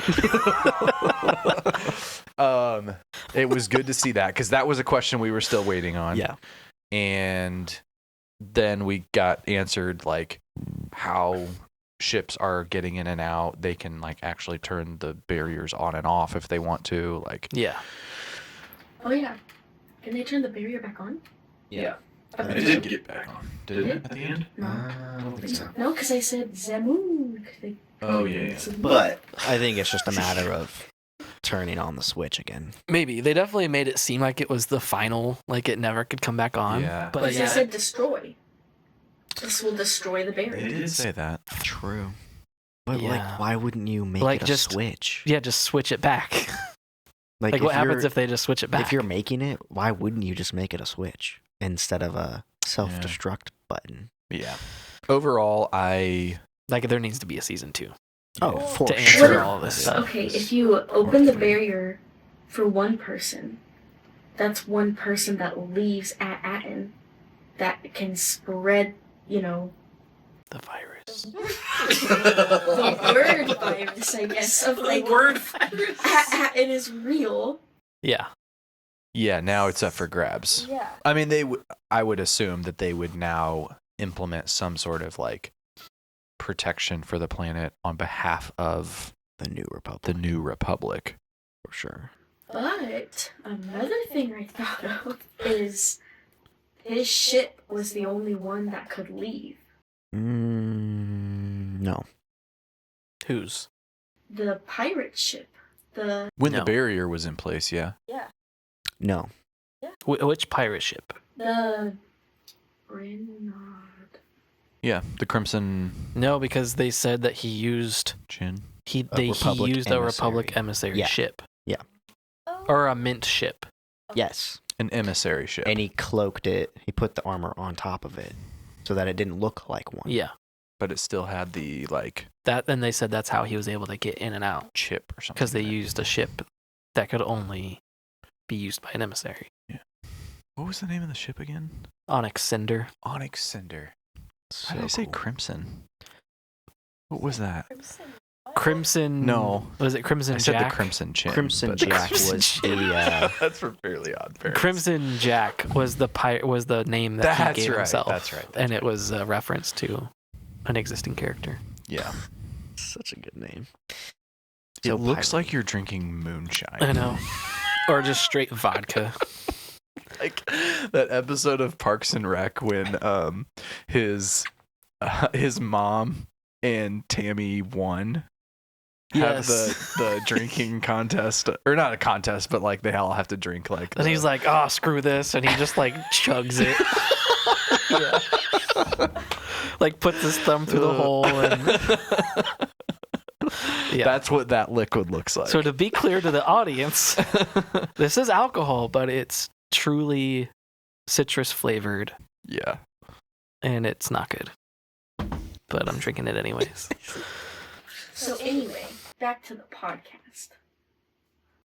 It was good to see that, because that was a question we were still waiting on. Yeah. And then we got answered, like, how ships are getting in and out. They can, like, actually turn the barriers on and off if they want to. Like, Yeah. Oh yeah. Can they turn the barrier back on? Yeah. Okay. it did get back on. Did it at the end? No. I don't think so. No, because I said Zamoon. Oh, yeah. But I think it's just a matter of turning on the switch again. Maybe. They definitely made it seem like it was the final, like it never could come back on. Yeah. But Because yeah. I said destroy. This will destroy the They barrier. did say that. True. But Yeah. why wouldn't you make Like, it a just- switch? Yeah, just switch it back. Like, if what happens you're- if they just switch it back? If you're making it, why wouldn't you just make it a switch instead of a self-destruct button? Yeah. Overall, I Like, there needs to be a season 2 Oh, Yeah. for to sure. answer all this stuff. Okay, if you open the barrier for one person, that's one person that leaves at Atten that can spread, The virus. the word virus, I guess, of like virus. Atten is real. Yeah. yeah, now it's up for grabs. Yeah. I mean, I would assume that they would now implement some sort of, like, protection for the planet on behalf of The New Republic, the New Republic. for sure. But another thing I thought of is his ship was the only one that could leave. No. Whose? The pirate ship. The When No. the barrier was in place, yeah. No. Which pirate ship? Rennod. Yeah, the Crimson No, because they said that he used Chin. he A Republic used a Republic emissary. emissary Yeah. ship. Yeah. Or a mint ship. Yes. An emissary ship. And he cloaked it. He put the armor on top of it so that it didn't look like one. Yeah. But it still had the, like, That then they said that's how he was able to get in and out chip or something. because they in it. used a ship that could only be used by an emissary. What was the name of the ship again? Onyx Cinder. Onyx Cinder. So Why did I say cool. Crimson? What was that? Crimson. No. Was it Crimson I said Jack? the Crimson Chin. Crimson but- Jack Crimson was Jack. the That's for Fairly Odd Parents. Crimson Jack was the name that That's he gave right. himself. That's right. And it was a reference to an existing character. Yeah. such a good name. It So looks pirate. like you're drinking moonshine. I know. Or just straight vodka. Like that episode of Parks and Rec when his mom and Tammy won have Yes. the drinking contest, or not a contest, but like they all have to drink like. And he's like, "Oh, screw this," and he just like chugs it. Like puts his thumb through the hole. And yeah. That's what that liquid looks like. So to be clear to the audience, this is alcohol, but it's truly citrus flavored, yeah. and it's not good. But I'm drinking it anyways. So anyway, back to the podcast.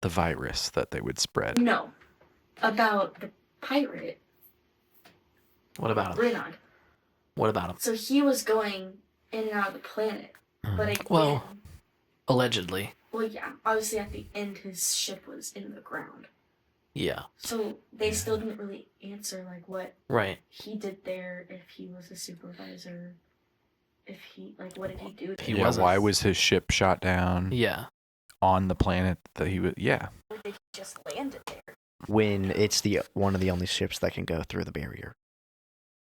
The virus that they would spread. No, about the pirate, What about him? Rennod. What about him? So he was going in and out of the planet, but again, Well- Allegedly. well, yeah, obviously at the end his ship was in the ground. Yeah. So they still didn't really answer like what Right. he did there, if he was a supervisor, if he like what did he do there? He Yeah, wasn't. why was his ship shot down Yeah. on the planet that he was? Yeah. Or did he just landed there? when it's the one of the only ships that can go through the barrier.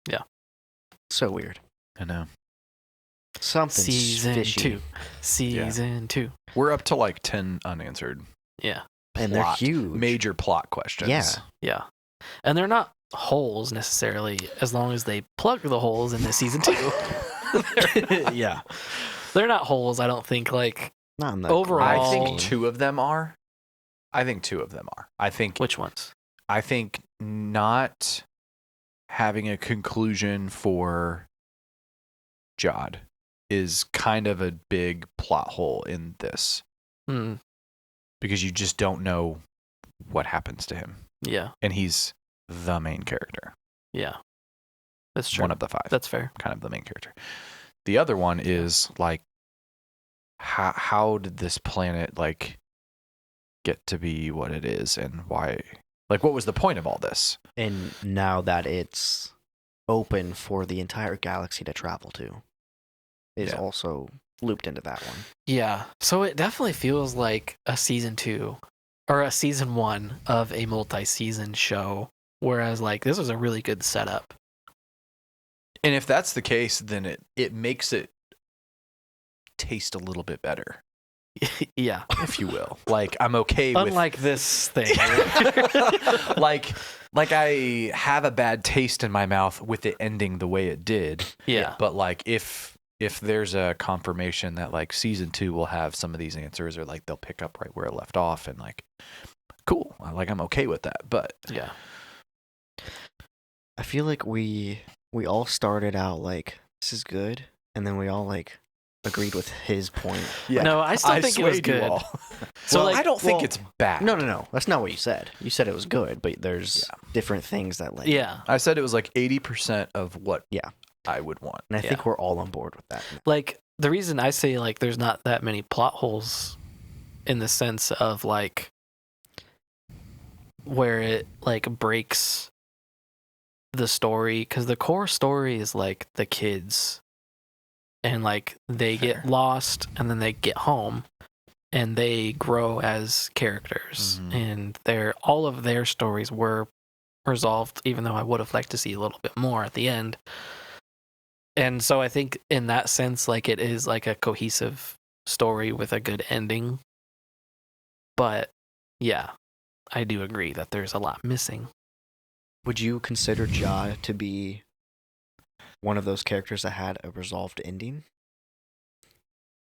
Yeah. So weird. I know. Something's Season fishy. 2. Season 2. We're up to like 10 unanswered Yeah. And they're plot- huge. major plot questions. Yeah. Yeah. And they're not holes necessarily, as long as they plug the holes in the season 2. yeah. They're not holes, I don't think. Like, Not in the Overall- I grand think scheme. two of them are. I think which ones? I think not having a conclusion for Jod is kind of a big plot hole in this Hmm. because you just don't know what happens to him, Yeah. and he's the main character, Yeah. That's true. one of the five, That's fair. kind of the main character. The other one is like, how did this planet like get to be what it is, and why? Like, what was the point of all this? And now that it's open for the entire galaxy to travel to, is Yeah. also looped into that one. Yeah. So it definitely feels like a season 2 or a season 1 of a multi-season show. Whereas, like, this was a really good setup. And if that's the case, then it makes it taste a little bit better, Yeah. if you will. Like, I'm okay with Unlike this thing. like I have a bad taste in my mouth with it ending the way it did. Yeah. But like if there's a confirmation that like season 2 will have some of these answers, or like they'll pick up right where it left off, and like cool. Like, I'm okay with that. But Yeah. I feel like we all started out like, this is good, and then we all like agreed with his point. yeah. No, I still think it was swayed you good. all. So, Well, like, I don't think well, it's bad. No. That's not what you said. You said it was good, but there's different things that like. Yeah. I said it was like 80% of what Yeah. I would want. And I Yeah. think we're all on board with that. Like, the reason I say, like, there's not that many plot holes in the sense of, like, where it, like, breaks the story. Because the core story is, like, the kids. And, like, they Fair. get lost and then they get home. And they grow as characters. Mhm. And all of their stories were resolved, even though I would have liked to see a little bit more at the end. And so I think in that sense, like, it is like a cohesive story with a good ending. But yeah, I do agree that there's a lot missing. Would you consider Ja to be one of those characters that had a resolved ending?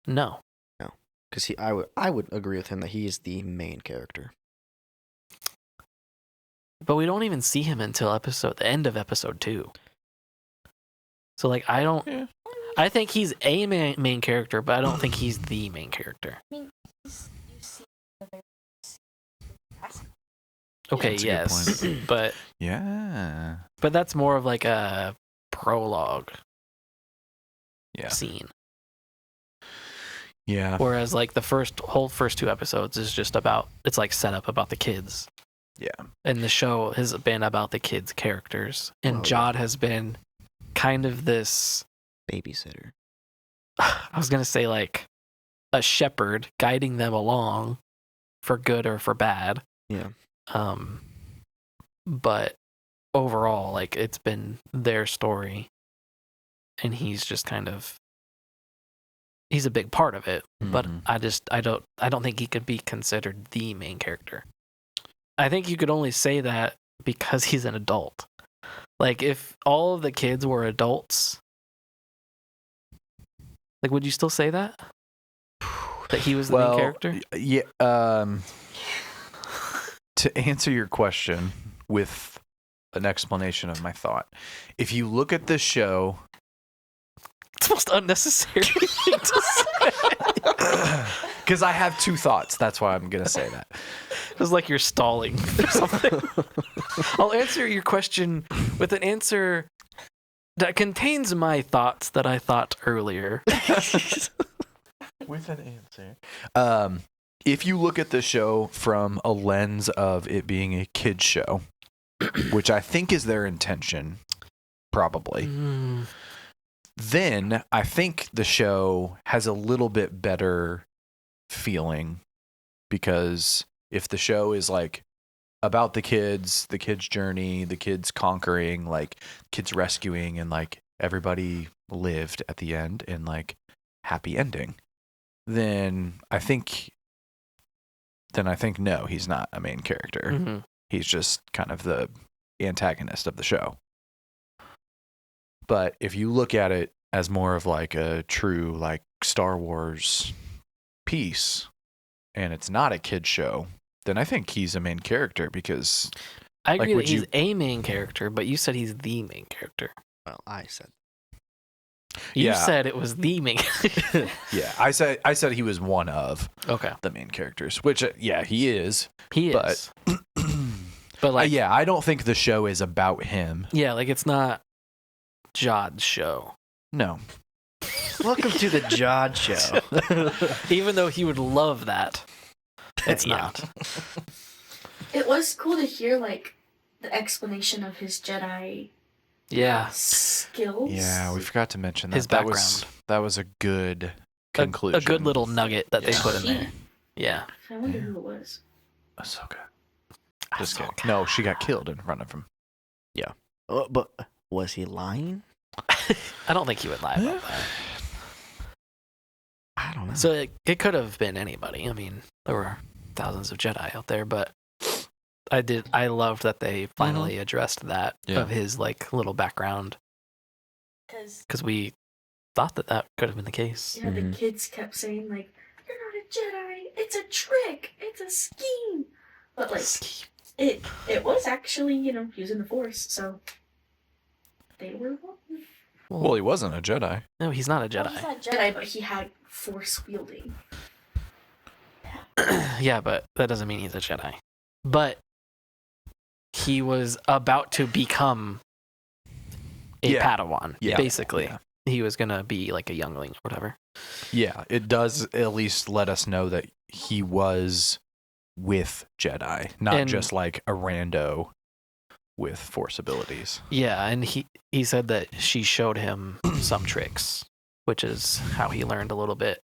No. Because I would agree with him that he is the main character. But we don't even see him until the end of episode 2. So, like, I think he's a main character, but I don't think he's the main character. I mean, you see the very passing. Okay, That's a good yes, point. but Yeah. that's more of like a prologue Yeah. scene. Yeah. Whereas like the first 2 episodes is just about, it's like set up about the kids. Yeah. And the show has been about the kids' characters. And Well, Jod has been kind of this, Babysitter. I was going to say like a shepherd guiding them along for good or for bad. Yeah. But overall, like it's been their story. And he's just kind of, he's a big part of it, but Mhm. I don't think he could be considered the main character. I think you could only say that because he's an adult. Like if all of the kids were adults, like would you still say that? That he was the main character? Yeah. To answer your question with an explanation of my thought, if you look at the show, It's the most unnecessary thing to say. because I have 2 thoughts, that's why I'm gonna say that. It's like you're stalling or something. I'll answer your question with an answer that contains my thoughts that I thought earlier. With an answer. If you look at the show from a lens of it being a kid's show, which I think is their intention, probably, then I think the show has a little bit better feeling, because if the show is like about the kids' journey, the kids conquering, like kids rescuing, and like everybody lived at the end and like happy ending, then I think no, he's not a main character. Mm-hmm. He's just kind of the antagonist of the show. But if you look at it as more of like a true like Star Wars piece, and it's not a kid show, then I think he's a main character, because I agree would that he's you- a main character, but you said he's the main character. Well, I said. You Yeah. said it was the main. yeah, I said he was one of Okay, the main characters, which yeah, he is. he But- is. But like, Yeah, I don't think the show is about him. yeah, like it's not Jod's show. No. Welcome to the Jod Show. Even though he would love that, it's Yeah. not. It was cool to hear like the explanation of his Jedi Yeah, skills. Yeah, we forgot to mention that. His That was a good conclusion. a good little nugget that they Yeah. put in there. Yeah, I wonder who it was. Ahsoka. Just kidding. No, she got killed in front of him. But was he lying? I don't think he would lie about that. I don't know. So it could have been anybody. I mean, there were thousands of Jedi out there, but I loved that they finally addressed that Yeah. of his like little background, because we thought that could have been the case. Yeah, Mhm. the kids kept saying like, "You're not a Jedi. It's a trick. It's a scheme." But like, it was actually using the Force. So they were wrong. Well, he wasn't a Jedi. No, he's not a Well, Jedi. he's not Jedi, but he had Force wielding. Yeah, but that doesn't mean he's a Jedi. But he was about to become a Yeah. Padawan, Yeah. basically. Yeah. He was going to be like a youngling or whatever. Yeah, it does at least let us know that he was with Jedi, not And- just like a rando with Force abilities. Yeah, and he said that she showed him some tricks, which is how he learned a little bit.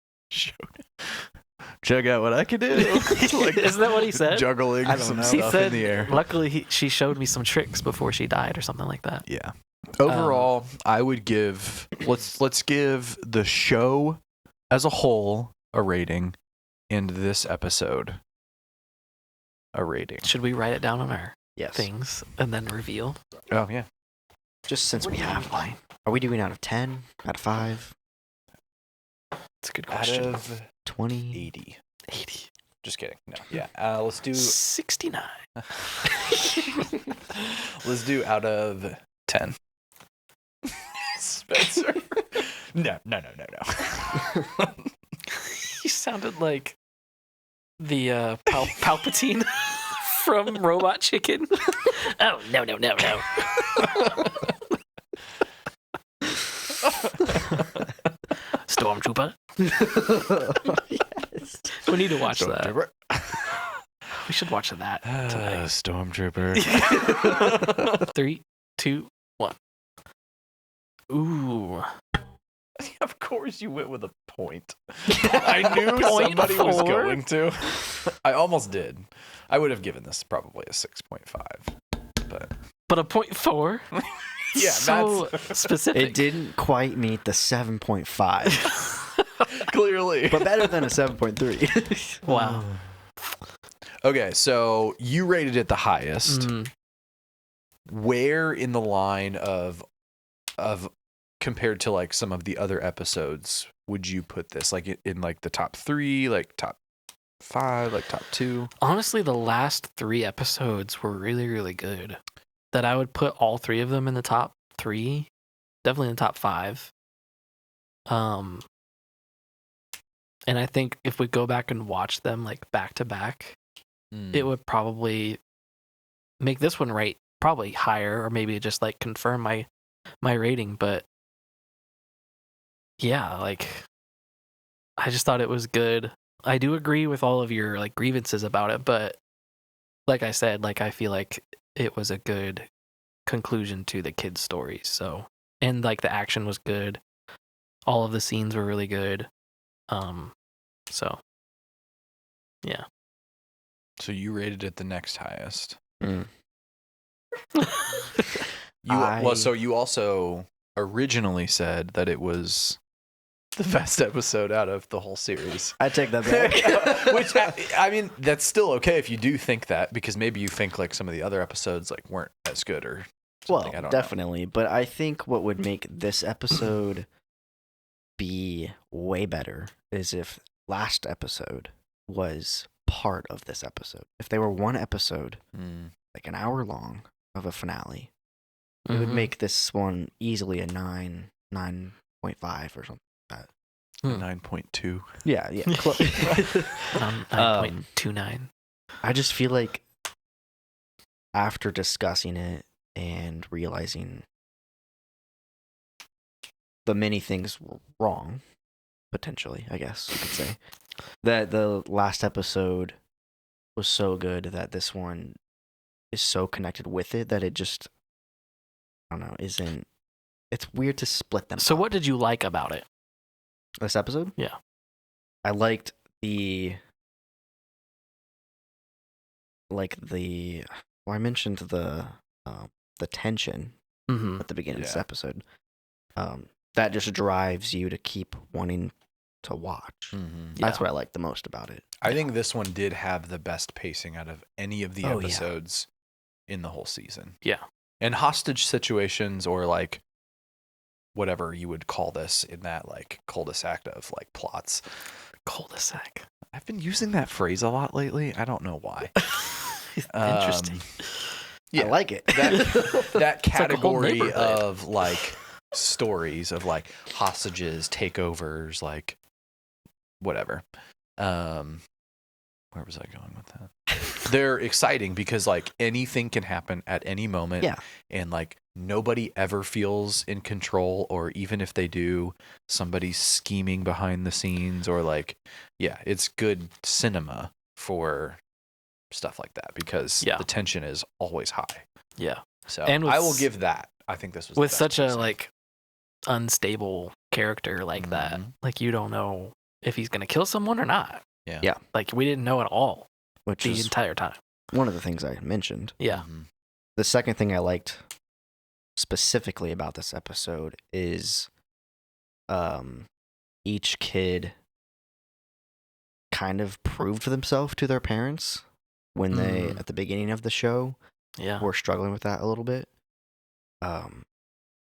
Check out what I can do. Isn't that what he said? Juggling I don't some know. He stuff said, in the air. luckily, she showed me some tricks before she died or something like that. Yeah. Overall, I would give let's give the show as a whole a rating, and this episode a rating. Should we write it down on our Yes. things and then reveal? Oh yeah. Just since we have one. Are we doing out of 10? Out of 5? It's a good Out question. of 20? 80. 80. Just kidding. No. Yeah. Let's do 69. let's do out of 10. Spencer. No. You sounded like the Palpatine from Robot Chicken. Oh, no. Stormtrooper. Yes. We need to watch that. Stormtrooper. We should watch that tonight. Stormtrooper. 3, 2, 1. Ooh. Of course you went with a point. I knew Point somebody was 4? going to. I almost did. I would have given this probably a 6.5. But But a 0.4? yeah, So that's specific. It didn't quite meet the 7.5, clearly. but better than a 7.3. Wow. Okay, so you rated it the highest. Mm. Where in the line of compared to like some of the other episodes would you put this? Like in like the top 3, like top 5, like top 2? Honestly, the last 3 episodes were really, really good. That I would put all 3 of them in the top 3, definitely in the top 5. And I think if we go back and watch them like back to back, it would probably make this one rate probably higher, or maybe just like confirm my rating. But yeah, like I just thought it was good. I do agree with all of your like grievances about it, but like I said, like I feel like it was a good conclusion to the kids' stories. So, and like the action was good. All of the scenes were really good. So yeah. So you rated it the next highest. Mm. So you also originally said that it was the best episode out of the whole series. I take that back. Which I mean, that's still okay if you do think that, because maybe you think like some of the other episodes like weren't as good or something. Well, I don't definitely. But I think what would make this episode be way better is if last episode was part of this episode. If they were one episode, know. like an hour long of a finale, it would make this one easily a 9.5 or something. 9.2. Yeah. 9.29. I just feel like after discussing it and realizing the many things were wrong, potentially, I guess you could say, that the last episode was so good that this one is so connected with it that it just, I don't know, isn't. It's weird to split them. So up. what did you like about it? This episode? Yeah. I liked well, I mentioned the tension Mm-hmm. at the beginning of this Yeah. episode. That just drives you to keep wanting to watch. That's what I like the most about it. I think this one did have the best pacing out of any of the Oh, yeah. episodes in the whole season. Yeah. And hostage situations, or like whatever you would call this in that like cul-de-sac of like plots. Cul-de-sac. I've been using that phrase a lot lately. I don't know why. Interesting. Yeah, I like it. that It's like a whole category neighborhood. of like stories of like hostages, takeovers, like whatever. Where was I going with that? They're exciting because like anything can happen at any moment. Yeah. And like nobody ever feels in control, or even if they do, somebody's scheming behind the scenes, or like, yeah, it's good cinema for stuff like that because Yeah. the tension is always high. Yeah. So And with I will give that. I think this was the With best such a pacing. like unstable character like that, Mhm. like you don't know if he's gonna kill someone or not. Yeah. Yeah. Like we didn't know at all Which the is entire time. one of the things I mentioned. Yeah. Mhm. The second thing I liked specifically about this episode is each kid kind of proved themselves to their parents when they, at the beginning of the show, Yeah. were struggling with that a little bit.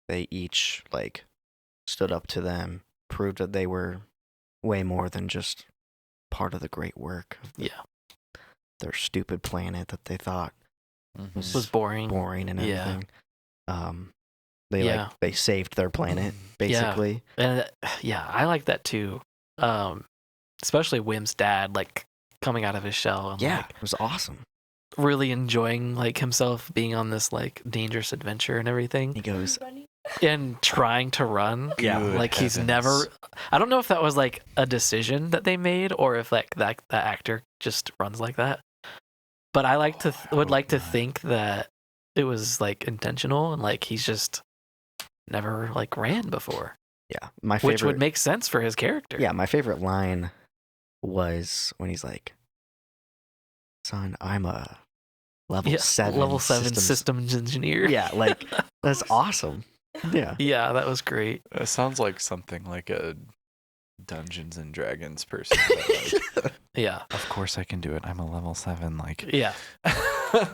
They each like stood up to them, proved that they were way more than just part of the great work of Yeah. their stupid planet that they thought Mhm. Was boring. boring and Yeah. everything. They Yeah. they saved their planet basically. And yeah, I like that too. Especially Wim's dad, like coming out of his shell. And Yeah, like, it was awesome. really enjoying like himself being on this like dangerous adventure and everything, He goes, Running. and trying to run. Yeah. Good Like he's heavens. never. I don't know if that was like a decision that they made or if like that actor just runs like that. But I like to would like to think that it was like intentional and like he's just never like ran before, yeah, my favorite. which would make sense for his character. Yeah, my favorite line was when he's like, "Son, I'm a level 7 systems engineer. Yeah, like that's awesome. Yeah. Yeah, that was great. It sounds like something like a Dungeons and Dragons person. But like, Yeah, of course I can do it. I'm a level 7. Like, yeah,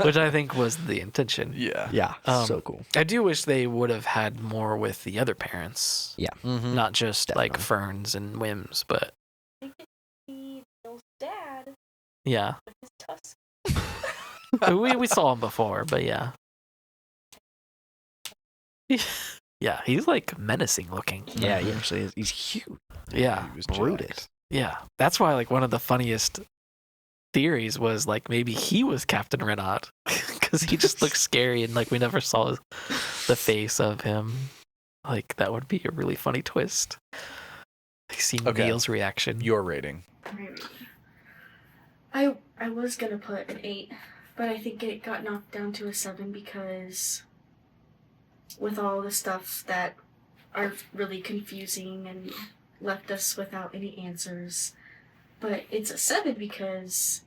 which I think was the intention. yeah. Yeah, Um, so cool. I do wish they would have had more with the other parents, Mhm. not just like Definitely. Ferns and Whims, but I get to see Bill's dad yeah, with his tusk. we saw him before, but yeah. Yeah, he's like menacing looking. Yeah, he actually is. He's huge. Yeah, He was Brutus. jacked. yeah. That's why like one of the funniest theories was like maybe he was Captain Rennod because he just looked scary and like we never saw the face of him. Like that would be a really funny twist. Like seeing Okay. Neil's reaction. Your rating. I was gonna put an 8, but I think it got knocked down to a 7 because with all the stuff that are really confusing and left us without any answers. But it's a 7 because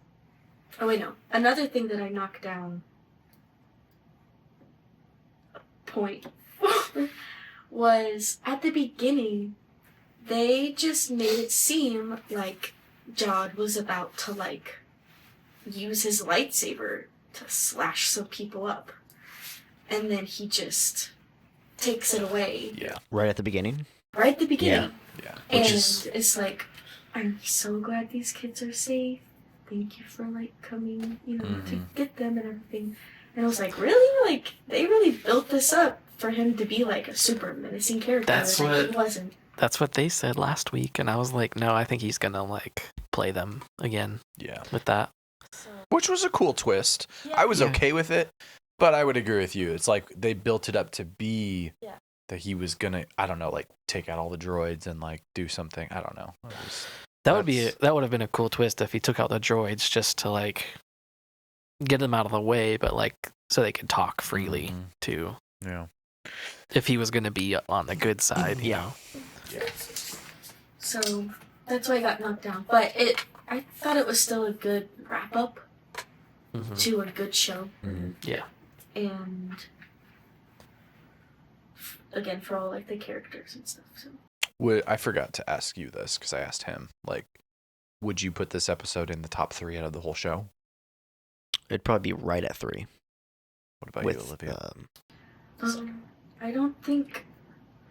another thing that I knocked down a point was at the beginning they just made it seem like Jod was about to like use his lightsaber to slash some people up, and then he just takes it away Yeah. Right at the beginning. right at the beginning. Yeah. And Which is it's like, I'm so glad these kids are safe. Thank you for like coming, to Mhm. get them and everything. And I was like, really? Like they really built this up for him to be like a super menacing character. That's and what- he wasn't. That's what they said last week, and I was like, no, I think he's gonna like play them again yeah. with that. So, Which was a cool twist. yeah. I was Yeah. okay with it, but I would agree with you. It's like they built it up to be Yeah. that he was gonna, I don't know, like take out all the droids and like do something. I don't know. It was- That would have been a cool twist if he took out the droids just to like get them out of the way, but like so they could talk freely Mhm. too. Yeah. If he was gonna be on the good side, you know. So that's why I got knocked down. But I thought it was still a good wrap up Mhm. to a good show. Mm-hmm. Yeah. And again, for all like the characters and stuff. So I forgot to ask you this because I asked him. Like, would you put this episode in the top 3 out of the whole show? It'd probably be right at 3. What about with you, Olivia? I don't think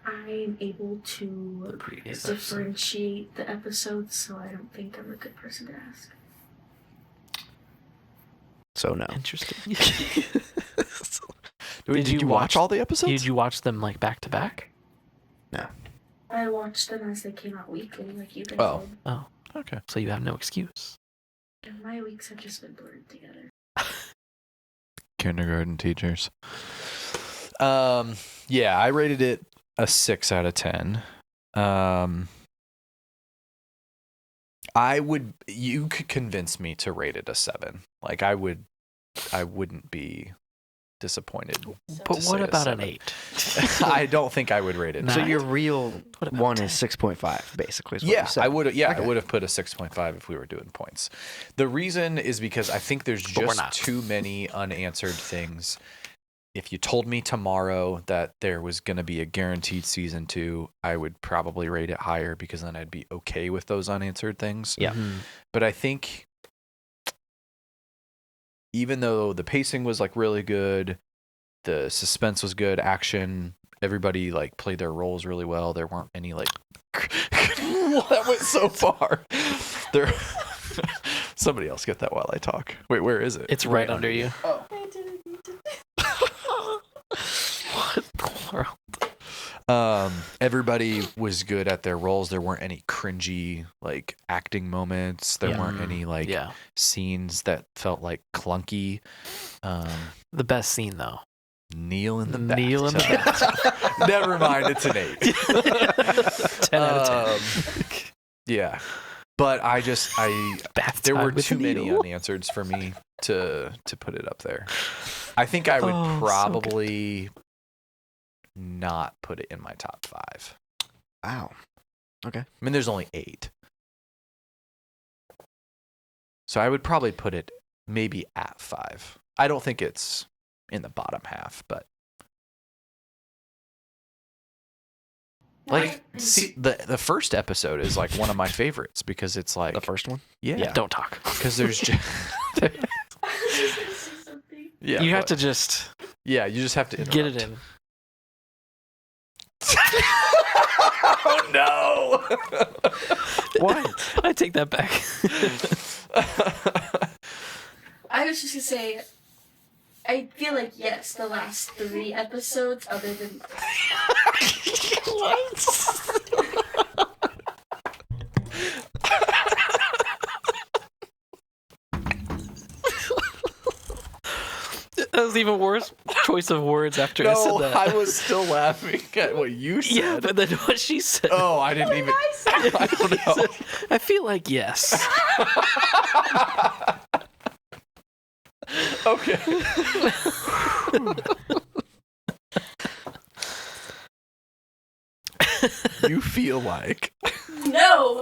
I'm able to The previous episode. differentiate the episodes, so I don't think I'm a good person to ask. So no. Interesting. Did you watch all the episodes? Did you watch them like back to back? I watched them as they came out weekly, like you guys Oh. did. Oh, Okay. so you have no excuse. And my weeks have just been blurred together. Kindergarten teachers. Yeah, I rated it a 6 out of 10. You could convince me to rate it a 7. Like I wouldn't be disappointed. So- But To what say a about an 7. 8? I don't think I would rate it. Nah. So Nine? your real What about one 10? is 6.5, basically. Is what Yeah, you said. I would. Yeah, Okay. I would have put a 6.5 if we were doing points. The reason is because I think there's But we're just not. too many unanswered things. If you told me tomorrow that there was going to be a guaranteed season 2, I would probably rate it higher because then I'd be okay with those unanswered things. Yeah. Mhm. But I think even though the pacing was like really good, the suspense was good, action, everybody like played their roles really well. There weren't any like that went so far. There somebody else get that while I talk. Wait, where is it? It's right under you. I didn't mean to. What in the world? Everybody was good at their roles. There weren't any cringy like acting moments. There weren't any like scenes that felt like clunky. The best scene though. Kneel in the bathtub. Never mind, it's an 8. 10 out of 10. Yeah. But there were too many Neil. unanswereds for me to put it up there. I think I would probably not put it in my top 5. Wow. Okay. I mean, there's only 8. So I would probably put it maybe at 5. I don't think it's in the bottom half, but like, see, the first episode is like one of my favorites because it's like The first one? yeah, Don't talk. because there's just yeah, You have to just yeah, you just have to get it interrupt. in. Oh no! What? I take that back. I was just gonna say, I feel like yes, the last 3 episodes, other than That was even worse choice of words after I No, said that. I was still laughing at what you said. Yeah, but then what she said. Oh, I didn't even. I don't know. I feel like yes. Okay. You feel like no,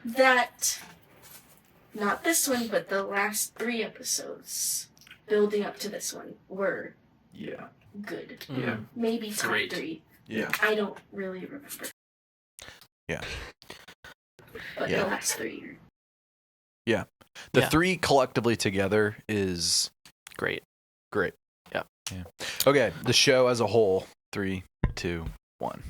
that not this one, but the last 3 episodes building up to this one were yeah, good. yeah, Maybe top Great. 3. yeah. I don't really remember. Yeah. But Yeah. the last 3 are The Yeah. 3 collectively together is Great. great. Yeah. Yeah. Okay, the show as a whole. 3, 2, 1.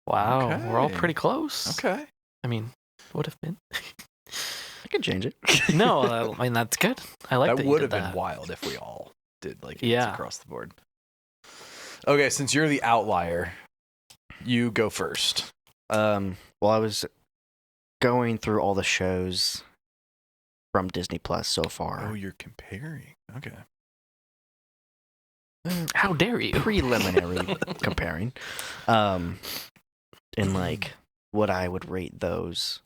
Wow, we're all Okay. pretty close. Okay. I mean, would have been. I can change it. No, I mean that's good. I like that. That you would did have been that. wild if we all did like Yeah. across the board. Okay, since you're the outlier, you go first. Well, I was going through all the shows from Disney Plus so far. Oh, you're comparing. Okay. How dare you? Preliminary comparing. And like what I would rate those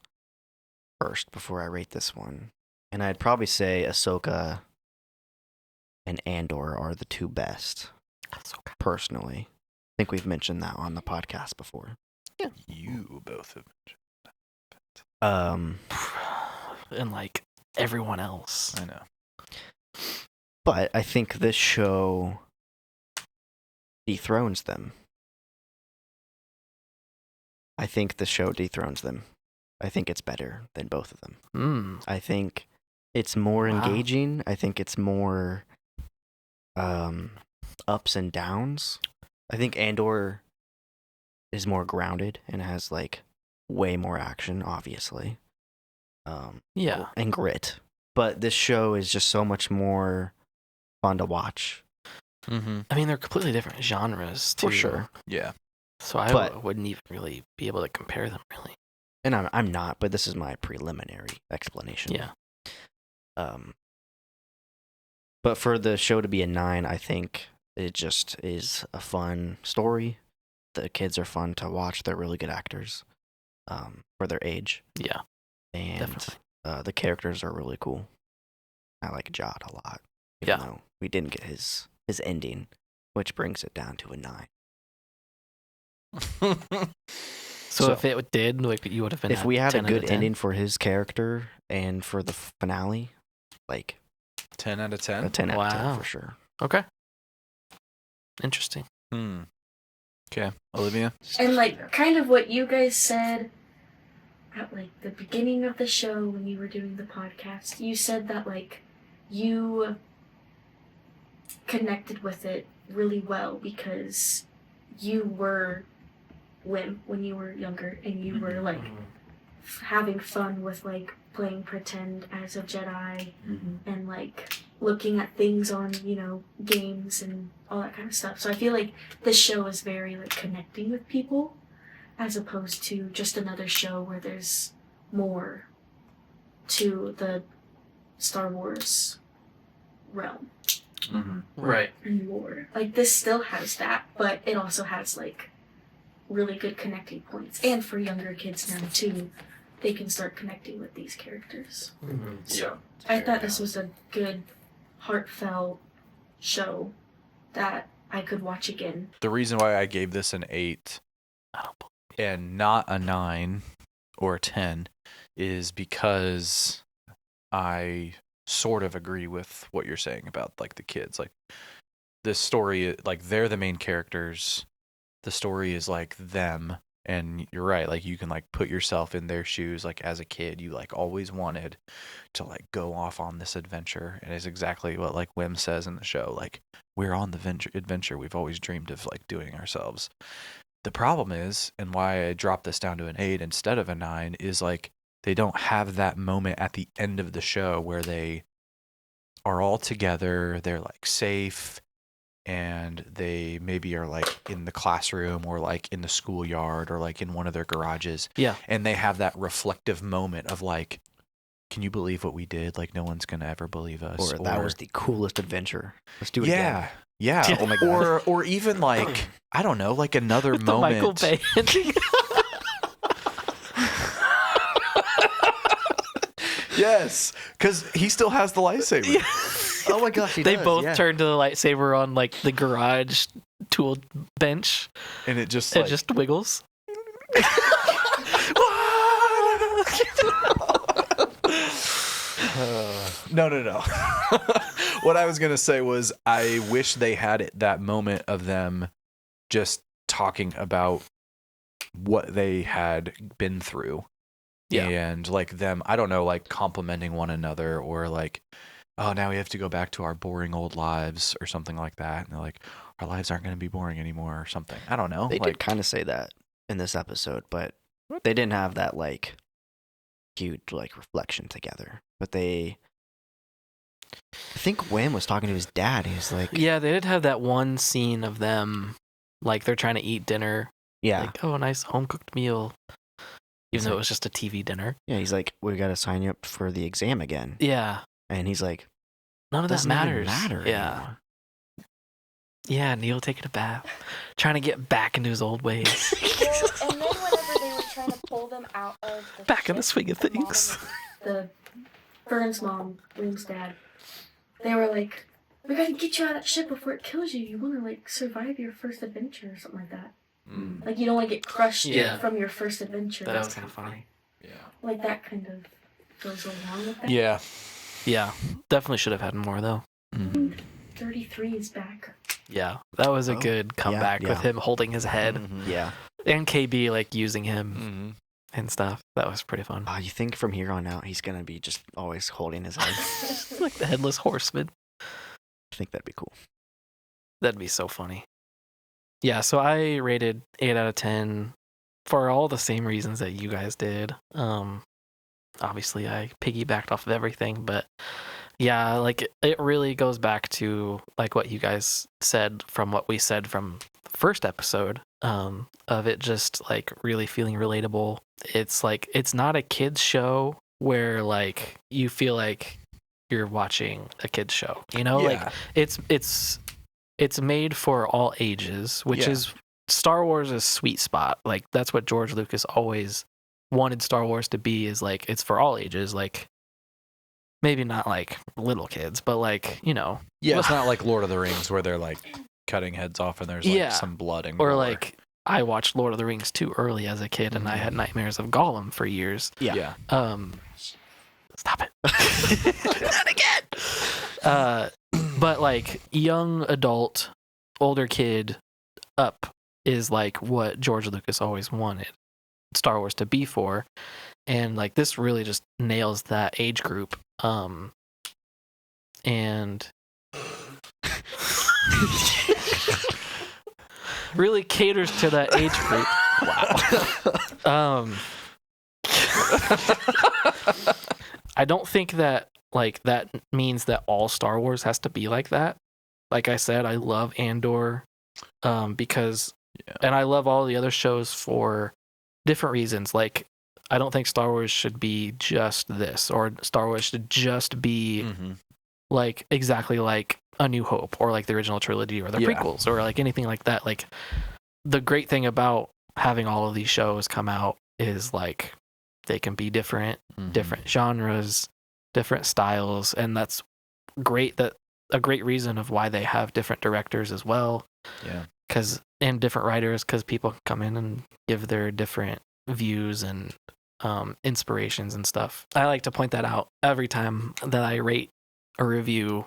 first before I rate this one. And I'd probably say Ahsoka and Andor are the 2 best, personally. I think we've mentioned that on the podcast before. You both have. And like everyone else. I know. But I think this show dethrones them. I think the show dethrones them. I think it's better than both of them. I think it's more Wow. engaging. I think it's more ups and downs. I think Andor is more grounded and has like way more action, obviously. Yeah. And grit. But this show is just so much more fun to watch. Mm-hmm. I mean, they're completely different genres, too. For sure. Yeah. So I But- wouldn't even really be able to compare them, really. And I'm not, but this is my preliminary explanation. Yeah. But for the show to be a 9, I think it just is a fun story. The kids are fun to watch. They're really good actors for their age. Yeah. And Definitely. the characters are really cool. I like Jod a lot. Even though we didn't get his ending, which brings it down to a 9. So if it did, like, you would have been If at we had a 10 out of good 10? ending for his character and for the finale, like 10 out of a 10. 10 out of 10 Wow. for sure. Okay. Interesting. Okay, Olivia. And like kind of what you guys said at like the beginning of the show when you were doing the podcast, you said that like you connected with it really well because you were Wim when you were younger and you were like having fun with like playing pretend as a Jedi and like looking at things on, you know, games and all that kind of stuff. So I feel like this show is very like connecting with people as opposed to just another show where there's more to the Star Wars realm. Right. And lore. Like this still has that, but it also has like really good connecting points. And for younger kids now too, they can start connecting with these characters. Yeah. I thought this was a good, heartfelt show that I could watch again. The reason why I gave this an 8 and not a 9 or a 10 is because I sort of agree with what you're saying about like the kids. Like this story, like they're the main characters. The story is like them, and you're right. Like you can like put yourself in their shoes. Like as a kid, you like always wanted to like go off on this adventure, and it's exactly what like Wim says in the show. Like we're on the adventure we've always dreamed of like doing ourselves. The problem is, and why I dropped this down to an 8 instead of a 9, is like they don't have that moment at the end of the show where they are all together, they're like safe, and they maybe are like in the classroom or like in the schoolyard or like in one of their garages. Yeah. And they have that reflective moment of like, can you believe what we did? Like no one's going to ever believe us. Or that was the coolest adventure. Let's do it yeah. again. Yeah. Oh my God. Or even like, I don't know, like another With the moment. Michael Bay ending. Yes, because he still has the lightsaber. Oh my gosh, They both turn to the lightsaber on like the garage tool bench. And it just It like, just wiggles. No. What I was going to say was I wish they had that moment of them just talking about what they had been through. Yeah. And like them, I don't know, like complimenting one another or like, oh, now we have to go back to our boring old lives or something like that. And they're like, our lives aren't going to be boring anymore or something. I don't know. They like, did kind of say that in this episode, but they didn't have that like huge like reflection together. But I think Wim was talking to his dad. He was like, Yeah, they did have that one scene of them like they're trying to eat dinner. yeah, Like, oh, a nice home cooked meal. Even though it was just a TV dinner. yeah. He's like, we got to sign you up for the exam again. Yeah. And he's like, None of that doesn't even matters. matter Yeah. anymore. Yeah, Neil taking a bath. Trying to get back into his old ways. Well, and then whenever they were trying to pull them out of the Back in the ship, swing of the mom things. The Vern's mom, William's dad, they were like, we gotta get you out of that ship before it kills you. You wanna like survive your first adventure or something like that. Like you don't want to get crushed Yeah. from your first adventure. That was kind of funny. yeah. Like that kind of goes along with that. Yeah. Yeah. Definitely should have had more, though. 33 is back. Yeah. That was a Oh, good comeback yeah. with him holding his head Mhm. Yeah. and KB like using him Mhm. and stuff. That was pretty fun. You think from here on out he's gonna be just always holding his head? Like the Headless Horseman. I think that'd be cool. That'd be so funny. Yeah, so I rated 8 out of 10 for all the same reasons that you guys did. Obviously, I piggybacked off of everything, but yeah, like it really goes back to like what you guys said from what we said from the first episode, of it just like really feeling relatable. It's like it's not a kids show where like you feel like you're watching a kids show, you know? Like it's made for all ages, which Yeah. is Star Wars' sweet spot. Like that's what George Lucas always wanted Star Wars to be, is like it's for all ages. Like maybe not like little kids, but like, you know, Yeah, it's not like Lord of the Rings where they're like cutting heads off and there's like Yeah. some blood and or gore. like I watched Lord of the Rings too early as a kid, and I had nightmares of Gollum for years. yeah. Stop it. Not again. But like young adult, older kid up is like what George Lucas always wanted Star Wars to be for. And like this really just nails that age group. And really caters to that age group. Wow. I don't think that like that means that all Star Wars has to be like that. Like I said, I love Andor because and I love all the other shows for different reasons. Like I don't think Star Wars should be just this, or Star Wars should just be like exactly like A New Hope or like the original trilogy or the prequels or like anything like that. Like the great thing about having all of these shows come out is like they can be different genres, different styles, and that's great. That a great reason of why they have different directors as well. Yeah. And different writers, because people can come in and give their different views and inspirations and stuff. I like to point that out every time that I rate or review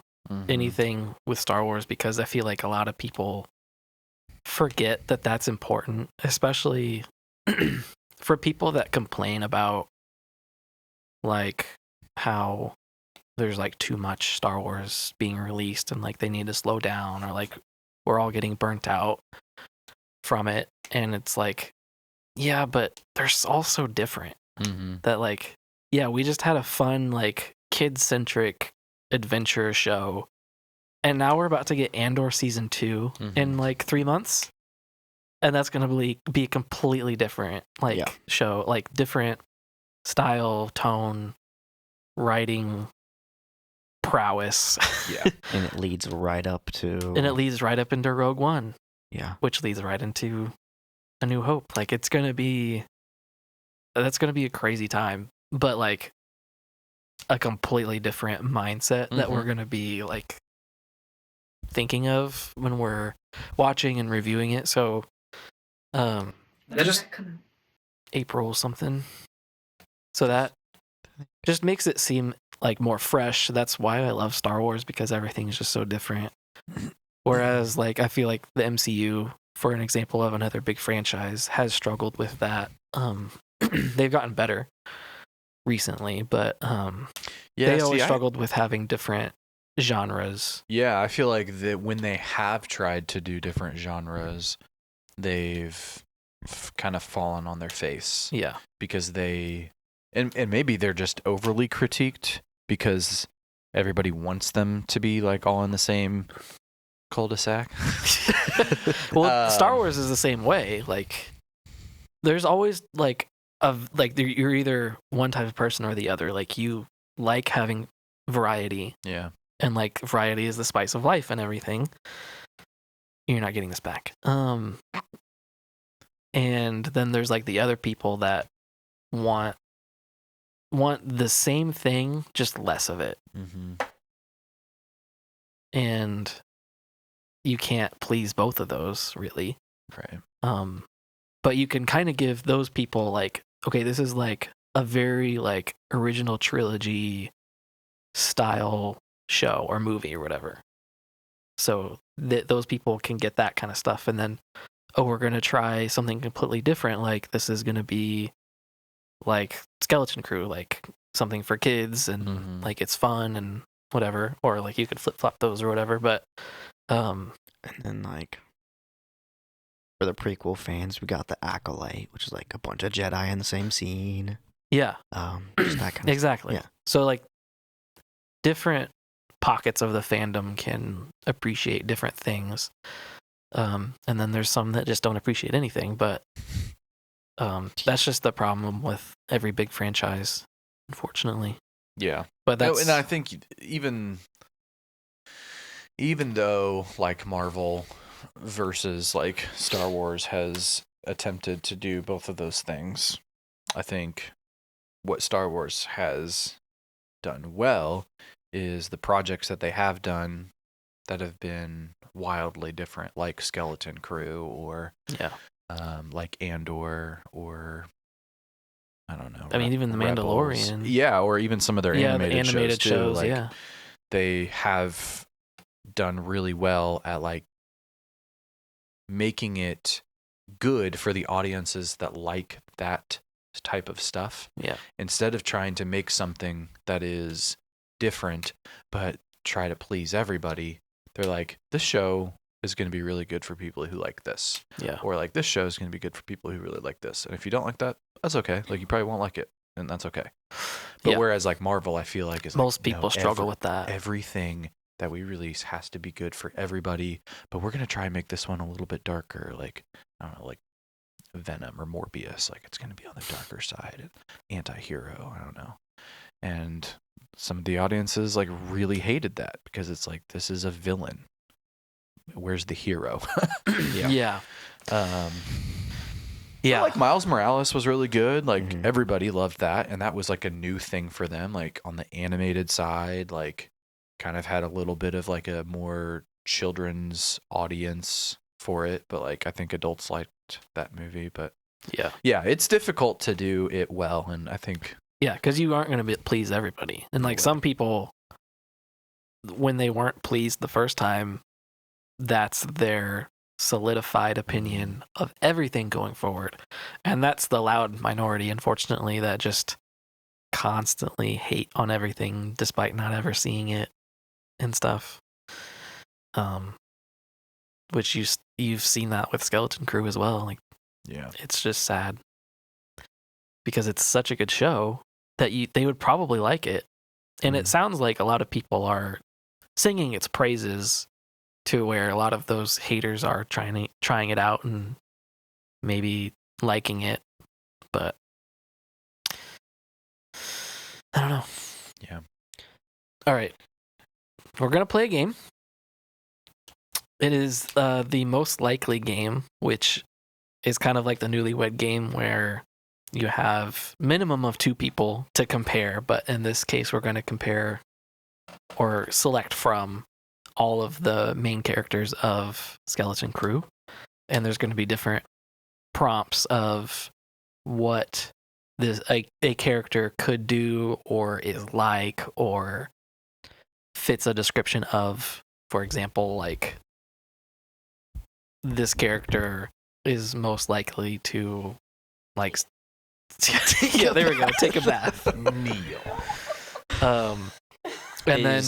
anything with Star Wars, because I feel like a lot of people forget that that's important, especially for people that complain about like how there's like too much Star Wars being released and like they need to slow down, or like we're all getting burnt out from it. And it's like, yeah, but they're all so different that like, yeah, we just had a fun like kid-centric adventure show, and now we're about to get Andor season 2 in like 3 months, and that's gonna be a completely different like show, like different style, tone, writing prowess. And it leads right up into Rogue One, which leads right into A New Hope. Like that's gonna be a crazy time, but like a completely different mindset that we're gonna be like thinking of when we're watching and reviewing it. So That just April something, so that just makes it seem like more fresh. That's why I love Star Wars, because everything is just so different. Whereas like I feel like the MCU, for an example of another big franchise, has struggled with that. They've gotten better recently, but they always struggled with having different genres. Yeah, I feel like that when they have tried to do different genres, they've kind of fallen on their face. Yeah. Because they and maybe they're just overly critiqued because everybody wants them to be like all in the same cul-de-sac. Well, Star Wars is the same way. Like there's always like you're either one type of person or the other. Like you like having variety. Yeah. And like variety is the spice of life and everything. You're not getting this back. And then there's like the other people that want the same thing, just less of it. And you can't please both of those, really. Right. But you can kind of give those people like, okay, this is like a very like original trilogy style show or movie or whatever. So those people can get that kind of stuff. And then, oh, we're going to try something completely different. Like this is going to be like Skeleton Crew, like something for kids and like it's fun and whatever. Or like you could flip flop those or whatever. But and then like for the prequel fans, we got the Acolyte, which is like a bunch of Jedi in the same scene. Yeah. Just that kind of exactly. Yeah. So like different pockets of the fandom can appreciate different things. And then there's some that just don't appreciate anything, but that's just the problem with every big franchise, unfortunately. Yeah. But that's and I think even though like Marvel versus like Star Wars has attempted to do both of those things, I think what Star Wars has done well is the projects that they have done that have been wildly different, like Skeleton Crew or like Andor, or I don't know. I mean, even the Rebels. Mandalorian. Yeah, or even some of their animated shows too. Like, yeah. They have done really well at like making it good for the audiences that like that type of stuff. Yeah. Instead of trying to make something that is different but try to please everybody, they're like, this show is going to be really good for people who like this. Yeah. Or like, this show is going to be good for people who really like this. And if you don't like that, that's okay. Like, you probably won't like it. and that's okay. But whereas like Marvel, I feel like is most like, people struggle with that. Everything that we release has to be good for everybody, but we're gonna try and make this one a little bit darker, like I don't know, like Venom or Morbius, like it's gonna be on the darker side, anti-hero, I don't know. And some of the audiences like really hated that because it's like, this is a villain. Where's the hero? Yeah. Yeah. Like Miles Morales was really good. Like everybody loved that. And that was like a new thing for them. Like on the animated side, like kind of had a little bit of like a more children's audience for it. But like, I think adults liked that movie. But yeah, it's difficult to do it well. And I think. Yeah, because you aren't going to please everybody. And like some people, when they weren't pleased the first time, that's their solidified opinion of everything going forward. And that's the loud minority, unfortunately, that just constantly hate on everything despite not ever seeing it and stuff. Which you've seen that with Skeleton Crew as well. Like, yeah, it's just sad because it's such a good show that they would probably like it. And it sounds like a lot of people are singing its praises to where a lot of those haters are trying it out and maybe liking it, but I don't know. Yeah. All right. We're going to play a game. It is the most likely game, which is kind of like the newlywed game where you have minimum of 2 people to compare, but in this case we're going to compare or select from all of the main characters of Skeleton Crew, and there's going to be different prompts of what a character could do or is like or fits a description of. For example, like this character is most likely to like yeah, there we go, take a bath. Neil. And then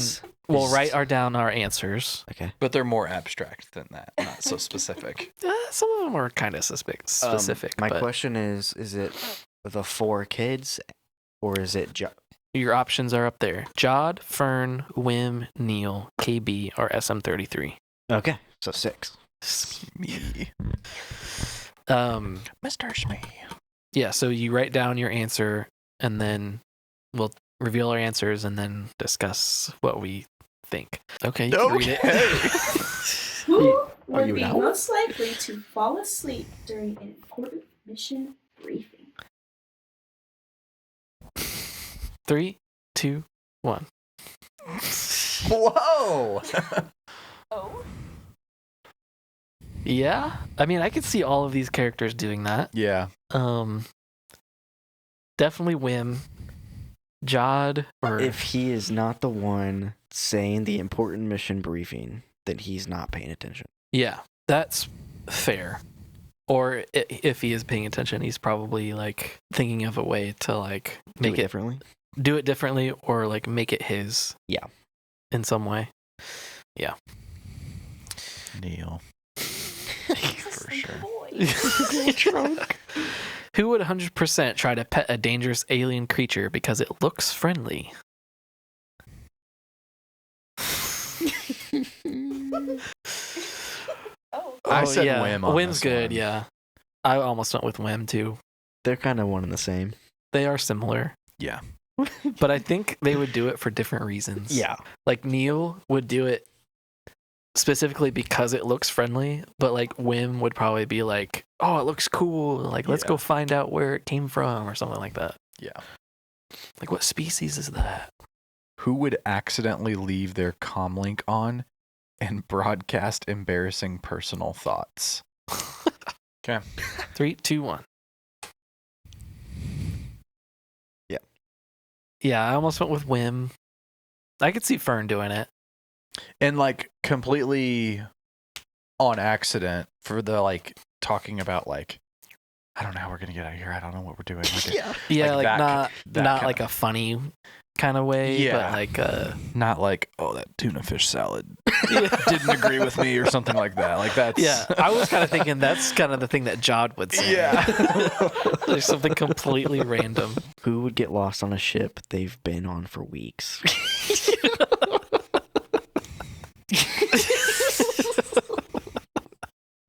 we'll write down our answers. Okay. But they're more abstract than that, not so specific. Some of them are kind of specific. My but question is it the 4 kids or is it your options are up there. Jod, Fern, Wim, Neil, KB, or SM33. Okay, so 6. Me. Mr. Smee. Yeah, so you write down your answer, and then we'll reveal our answers, and then discuss what we think. Okay, you can read it. Who would you be out? most likely to fall asleep during an important mission briefing? 3, 2, 1. Whoa! Oh? Yeah, I mean, I could see all of these characters doing that. Yeah. Definitely Wim, Jod, or If he is not the one saying the important mission briefing, then he's not paying attention. yeah, that's fair. Or if he is paying attention, he's probably like thinking of a way to like make it differently. do it differently, or like make it his. Yeah. In some way. Yeah. Neil. For sure. Boy. Who would 100% try to pet a dangerous alien creature because it looks friendly? Oh. I said yeah. Wim on Wim's this good, one. yeah. I almost went with Wim too. They're kind of one and the same. They are similar. Yeah. But I think they would do it for different reasons. Yeah. Like Neil would do it specifically because it looks friendly, but like Wim would probably be like, oh, it looks cool. Like, let's go find out where it came from or something like that. Yeah. Like, what species is that? Who would accidentally leave their comlink on and broadcast embarrassing personal thoughts? Okay. 3, 2, 1. Yeah. Yeah, I almost went with Wim. I could see Fern doing it. And like completely on accident for the like talking about like, I don't know how we're gonna get out of here. I don't know what we're doing. Like Yeah, like that not kinda- like a funny kind of way. Yeah. But like, Not like, oh, that tuna fish salad didn't agree with me or something like that. Like that's yeah, I was kind of thinking that's kind of the thing that Jod would say. Yeah. There's something completely random. Who would get lost on a ship they've been on for weeks?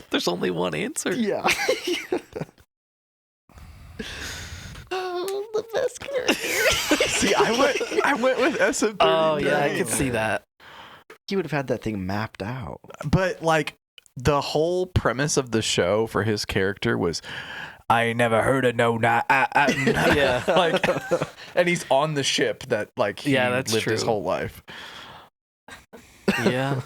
There's only one answer. Yeah. Oh, the best character. See, I went with SM39. Oh yeah, I could see that. He would have had that thing mapped out. But like the whole premise of the show for his character was, I ain't never heard of no not. Yeah. Like, and he's on the ship that like he that's lived his true. whole life. Yeah.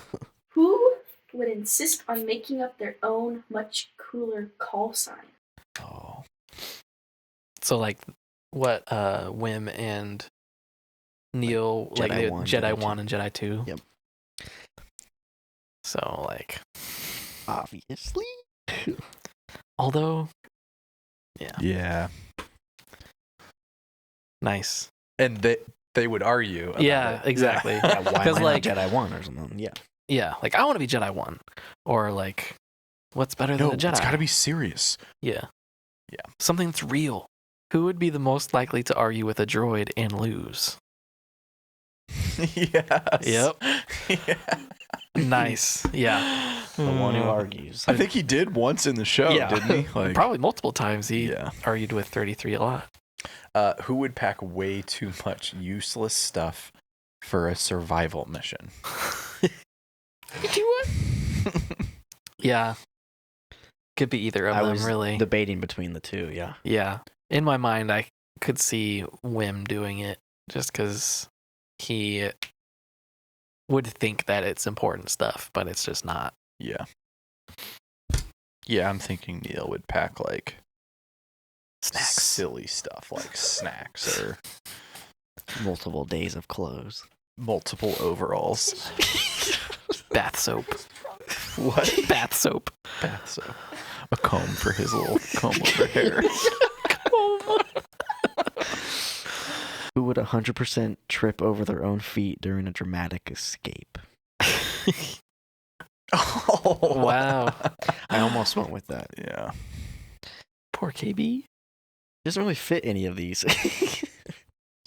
Who would insist on making up their own much cooler call sign? Oh. So like, what Wim and Neil like Jedi they 1, Jedi Jedi 1 and Jedi 2. Yep. So like, Obviously. although, yeah, Yeah. nice. And they would argue about Yeah, it. exactly. Yeah, why 'Cause, am I like- not Jedi 1 or something? Yeah. Yeah, like I want to be Jedi 1, or like, what's better No, than a Jedi? it's got to be serious. Yeah. Yeah. Something that's real. Who would be the most likely to argue with a droid and lose? Yes. Yep. Yeah. Nice. Yeah. The one who argues. I think he did once in the show, Yeah. didn't he? Like, Probably multiple times he yeah. argued with 33 a lot. Who would pack way too much useless stuff for a survival mission? Yeah. Could be either of I them, was really. debating between the two, yeah. Yeah. In my mind, I could see Wim doing it just because he would think that it's important stuff, but it's just not. Yeah. Yeah, I'm thinking Neil would pack like Snacks. silly stuff like snacks or Multiple days of clothes. multiple overalls. Bath soap. What? Bath soap. Bath soap. A comb for his little comb over hair. Who would 100% trip over their own feet during a dramatic escape? Oh, Wow. I almost went with that. Yeah. Poor KB. Doesn't really fit any of these.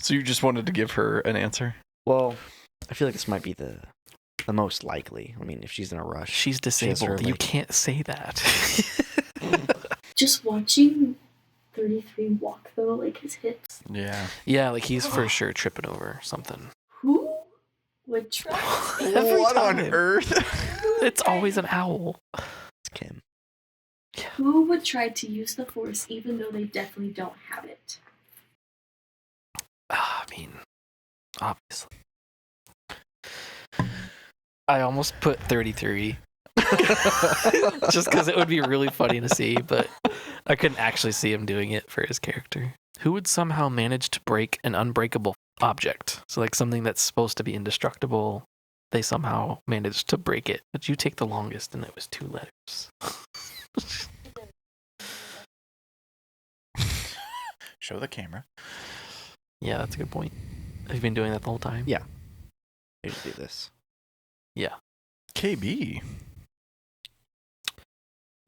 So you just wanted to give her an answer? Well, I feel like this might be the most likely. I mean, if she's in a rush. She's has disabled. her, You like- can't say that. Just watching 33 walk though, like his hips. Yeah. Yeah, like he's for sure tripping over something. Who would try? Every What on time. earth? It's always an owl. It's Kim. Who would try to use the Force even though they definitely don't have it? I mean, obviously. I almost put 33. Just because it would be really funny to see, but I couldn't actually see him doing it for his character. Who would somehow manage to break an unbreakable object? So, like something that's supposed to be indestructible, they somehow managed to break it. But you take the longest, and it was 2 letters. Show the camera. Yeah, that's a good point. Have you been doing that the whole time? Yeah. Here to do this. KB.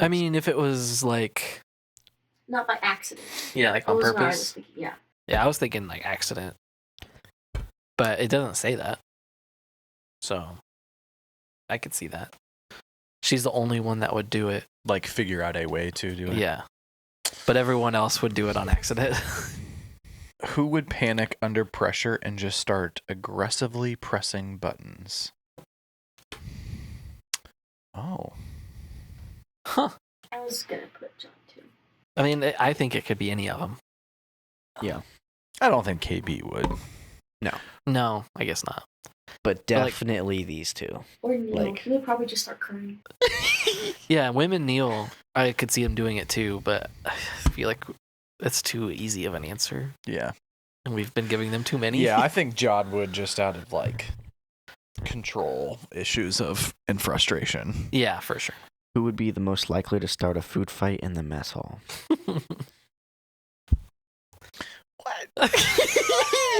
I mean, if it was like, Not by accident. yeah, like That on was what I was purpose. thinking, yeah. Yeah, I was thinking like accident. But it doesn't say that. So I could see that. She's the only one that would do it. Like figure out a way to do it. Yeah. But everyone else would do it on accident. Who would panic under pressure and just start aggressively pressing buttons? Oh. Huh. I was gonna put John too. I mean, I think it could be any of them. I don't think KB would. No, I guess not. But like- definitely these two. Or Neil. Like- He would probably just start crying. Yeah, Women Neil, I could see him doing it too, but I feel like it's too easy of an answer. Yeah. And we've been giving them too many. Yeah, I think Jod would just out of like control issues and frustration. Yeah, for sure. Who would be the most likely to start a food fight in the mess hall? What?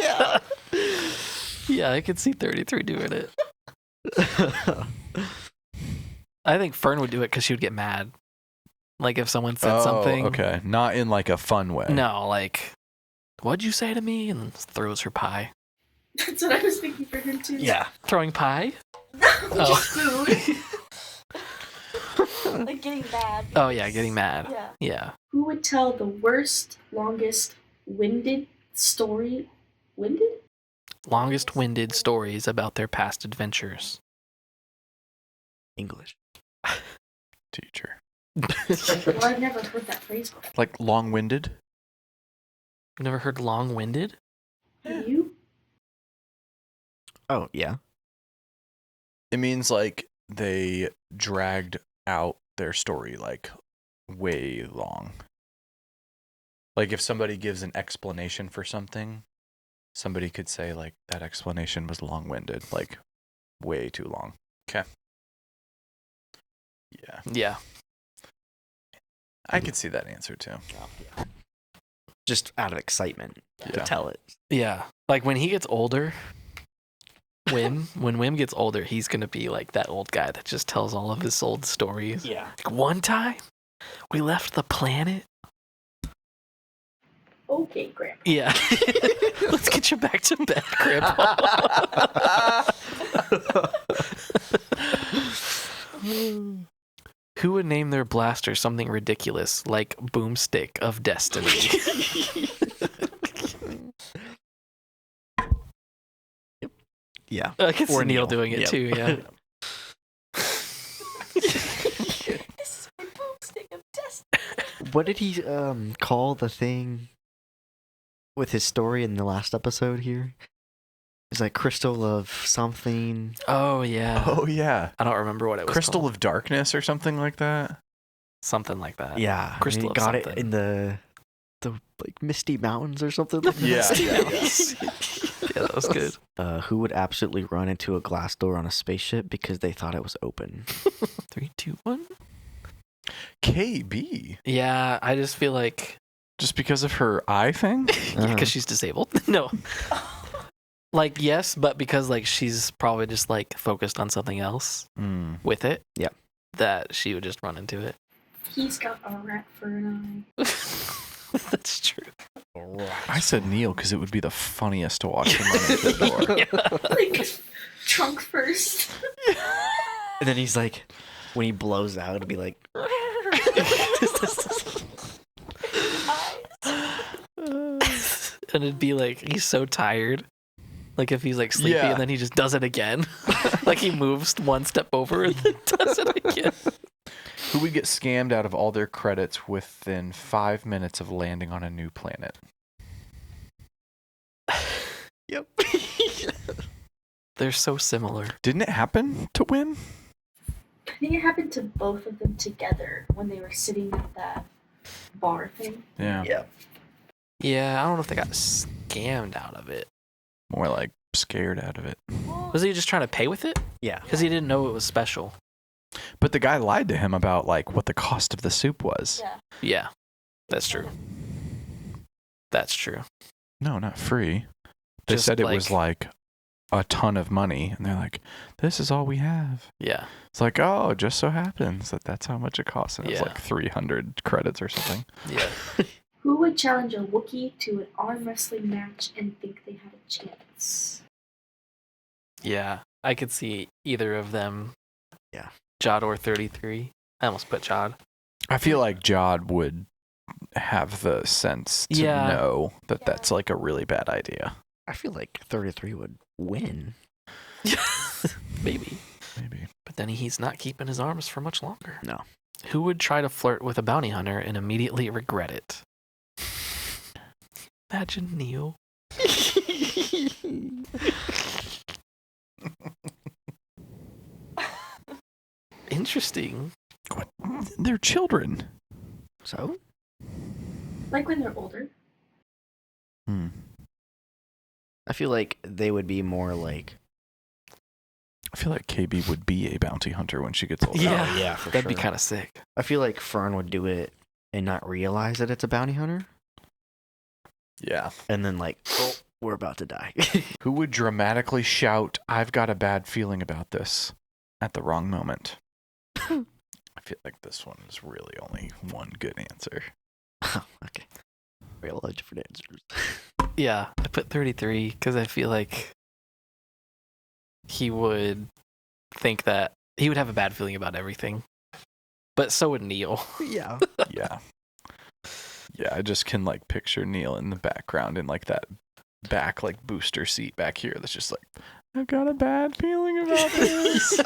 Yeah. Yeah, I could see 33 doing it. I think Fern would do it because she would get mad. Like if someone said something. Okay. Not in like a fun way. No, like, what'd you say to me? And then throws her pie. That's what I was thinking for him too. Yeah. Throwing pie? Just food. Like getting mad. Oh, yeah, getting mad. Yeah. Yeah. Who would tell the worst, longest, winded story? Winded? Longest winded stories about their past adventures. English. Teacher. Well, I've never heard that phrase before. Like long-winded? You've never heard long winded? Have you? Oh, yeah. It means like they dragged out their story like way long. Like if somebody gives an explanation for something, somebody could say like that explanation was long-winded, like way too long. Okay. Yeah. Yeah. I could see that answer too. Just out of excitement to Yeah. tell it. Yeah. Like when he gets older, when Wim gets older, he's going to be like that old guy that just tells all of his old stories. Yeah. Like one time, we left the planet. Okay, Grandpa. Yeah. Let's get you back to bed, Grandpa. Who would name their blaster something ridiculous like Boomstick of Destiny? Yeah. I can see Or Neil Neil. doing it Yep. too, yeah. This is my boomstick of destiny. What did he call the thing with his story in the last episode here? It's like crystal of something. Oh, yeah. Oh yeah. I don't remember what it was Crystal called. of Darkness or something like that. Something like that. Yeah. Crystal and of he got something. it in the like misty mountains or something like that. Yeah. Misty Yeah. Mountains. Yeah, that was good. Who would absolutely run into a glass door on a spaceship because they thought it was open? 3, 2, 1. KB. Yeah, I just feel like Just because of her eye thing? because she's disabled. No. Like, yes, but because like she's probably just like focused on something else with it. Yeah. That she would just run into it. He's got a rat for an That's true. I said Neil because it would be the funniest to watch him run into the door. eye. Like, trunk first. And then he's like, when he blows out, it'll be like, And it'd be like he's so tired. Like if he's like sleepy Yeah. and then he just does it again. Like he moves one step over and then does it again. Who would get scammed out of all their credits within 5 minutes of landing on a new planet? yep. They're so similar. Didn't it happen to Wim? I think it happened to both of them together when they were sitting at that bar thing. Yeah. Yeah. Yeah, I don't know if they got scammed out of it. More like scared out of it. Was he just trying to pay with it? Yeah. Because he didn't know it was special. But the guy lied to him about like what the cost of the soup was. Yeah. Yeah, that's true. That's true. No, not free. They Just said it was like a ton of money, and they're like, "This is all we have." Yeah. It's like, oh, it just so happens that that's how much it costs, and it's Yeah. like 300 credits or something. Yeah. Who would challenge a Wookiee to an arm wrestling match and think they had a chance? Yeah. I could see either of them. Yeah. Jod or 33. I almost put Jod. I feel like Jod would have the sense to Yeah. know that that's like a really bad idea. I feel like 33 would win. Maybe. Maybe. But then he's not keeping his arms for much longer. No. Who would try to flirt with a bounty hunter and immediately regret it? Imagine Neil. Interesting. What? They're children. So? Like when they're older. Hmm. I feel like they would be more like. I feel like KB would be a bounty hunter when she gets older. Yeah. Oh, yeah, for That'd be sure. kind of sick. I feel like Fern would do it and not realize that it's a bounty hunter. Yeah. And then, like, we're about to die. Who would dramatically shout, "I've got a bad feeling about this," at the wrong moment? I feel like this one is really only one good answer. Oh, okay. We got a lot of different answers. Yeah, I put 33 because I feel like he would think that he would have a bad feeling about everything. But so would Neil. Yeah. Yeah. Yeah, I just can like picture Neil in the background in like that back like booster seat back here that's just like, "I've got a bad feeling about this."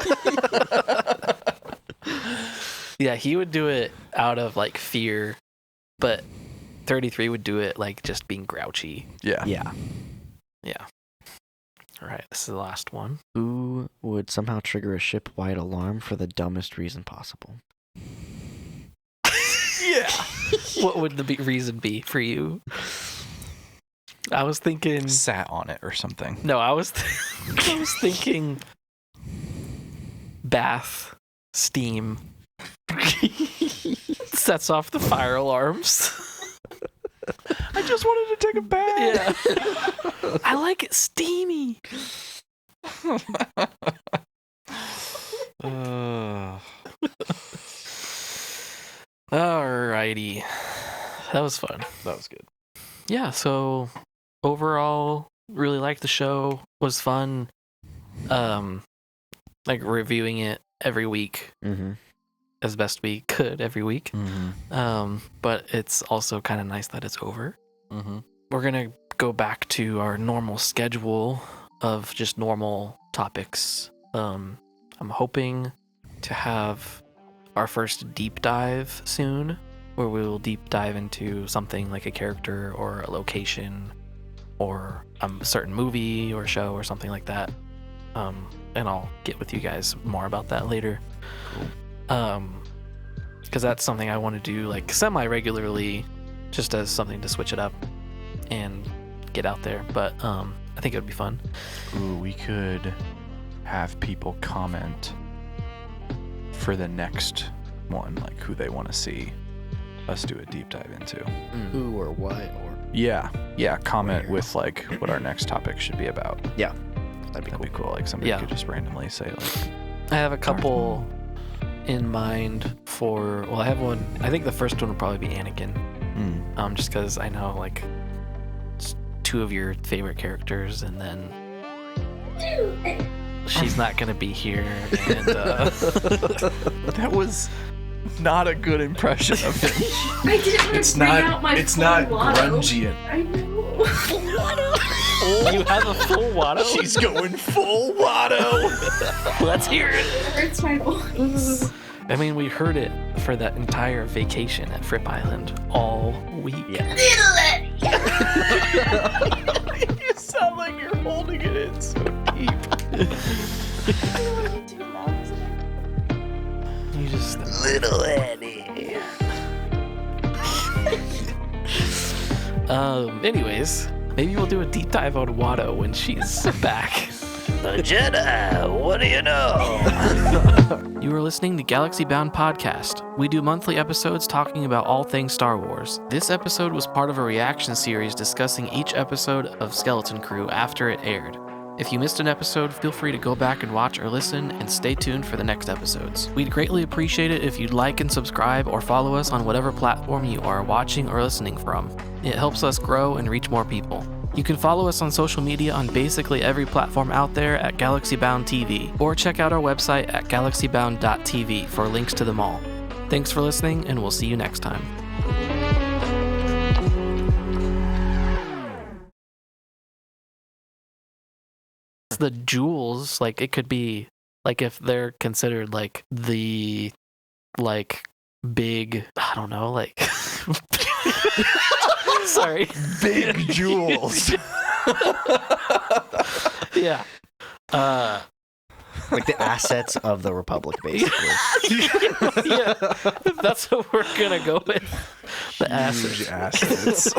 Yeah, he would do it out of like fear, but 33 would do it like just being grouchy. Yeah. Yeah. All right, this is the last one. Who would somehow trigger a ship-wide alarm for the dumbest reason possible? Yeah. What would the reason be for you? I was thinking. Sat on it or something. No, I was thinking bath, steam, sets off the fire alarms. I just wanted to take a bath. Yeah. I like it steamy. Alrighty. That was fun. That was good. Yeah, so overall, really liked the show. Was fun. Like reviewing it every week Mm-hmm. as best we could every week. Mm-hmm. But it's also kind of nice that it's over. Mm-hmm. We're gonna go back to our normal schedule of just normal topics. I'm hoping to have our first deep dive soon, where we will deep dive into something like a character or a location or a certain movie or show or something like that. And I'll get with you guys more about that later. Because that's something I want to do like semi-regularly, just as something to switch it up and get out there. But I think it would be fun. Ooh, we could have people comment for the next one, like who they want to see us do a deep dive into. Who or what or... Yeah, comment Where? with like what our next topic should be about. Yeah. That'd That'd be cool. Like somebody Yeah. could just randomly say like, I have a couple in mind for. Well, I have one. I think the first one would probably be Anakin. Just because I know like it's two of your favorite characters, and then she's not gonna be here, and that was not a good impression of him. I didn't want to bring out my full Watto. I know. Full Watto. you have a full Watto. She's going full Watto. Let's hear it. It hurts my voice. I mean, we heard it for that entire vacation at Fripp Island all week. Yeah. You sound like you're holding it in so deep. You just Little Eddie. Anyways, maybe we'll do a deep dive on Watto when she's back. The Jedi, what do you know? You are listening to Galaxy Bound Podcast. We do monthly episodes talking about all things Star Wars. This episode was part of a reaction series discussing each episode of Skeleton Crew after it aired. If you missed an episode, feel free to go back and watch or listen, and stay tuned for the next episodes. We'd greatly appreciate it if you'd like and subscribe or follow us on whatever platform you are watching or listening from. It helps us grow and reach more people. You can follow us on social media on basically every platform out there at Galaxy Bound TV, or check out our website at galaxybound.tv for links to them all. Thanks for listening, and we'll see you next time. The jewels, like it could be like if they're considered like the like big, I don't know, like sorry, Big jewels. yeah, Like the assets of the Republic, basically. yeah, that's what we're gonna go with, the assets. Huge assets.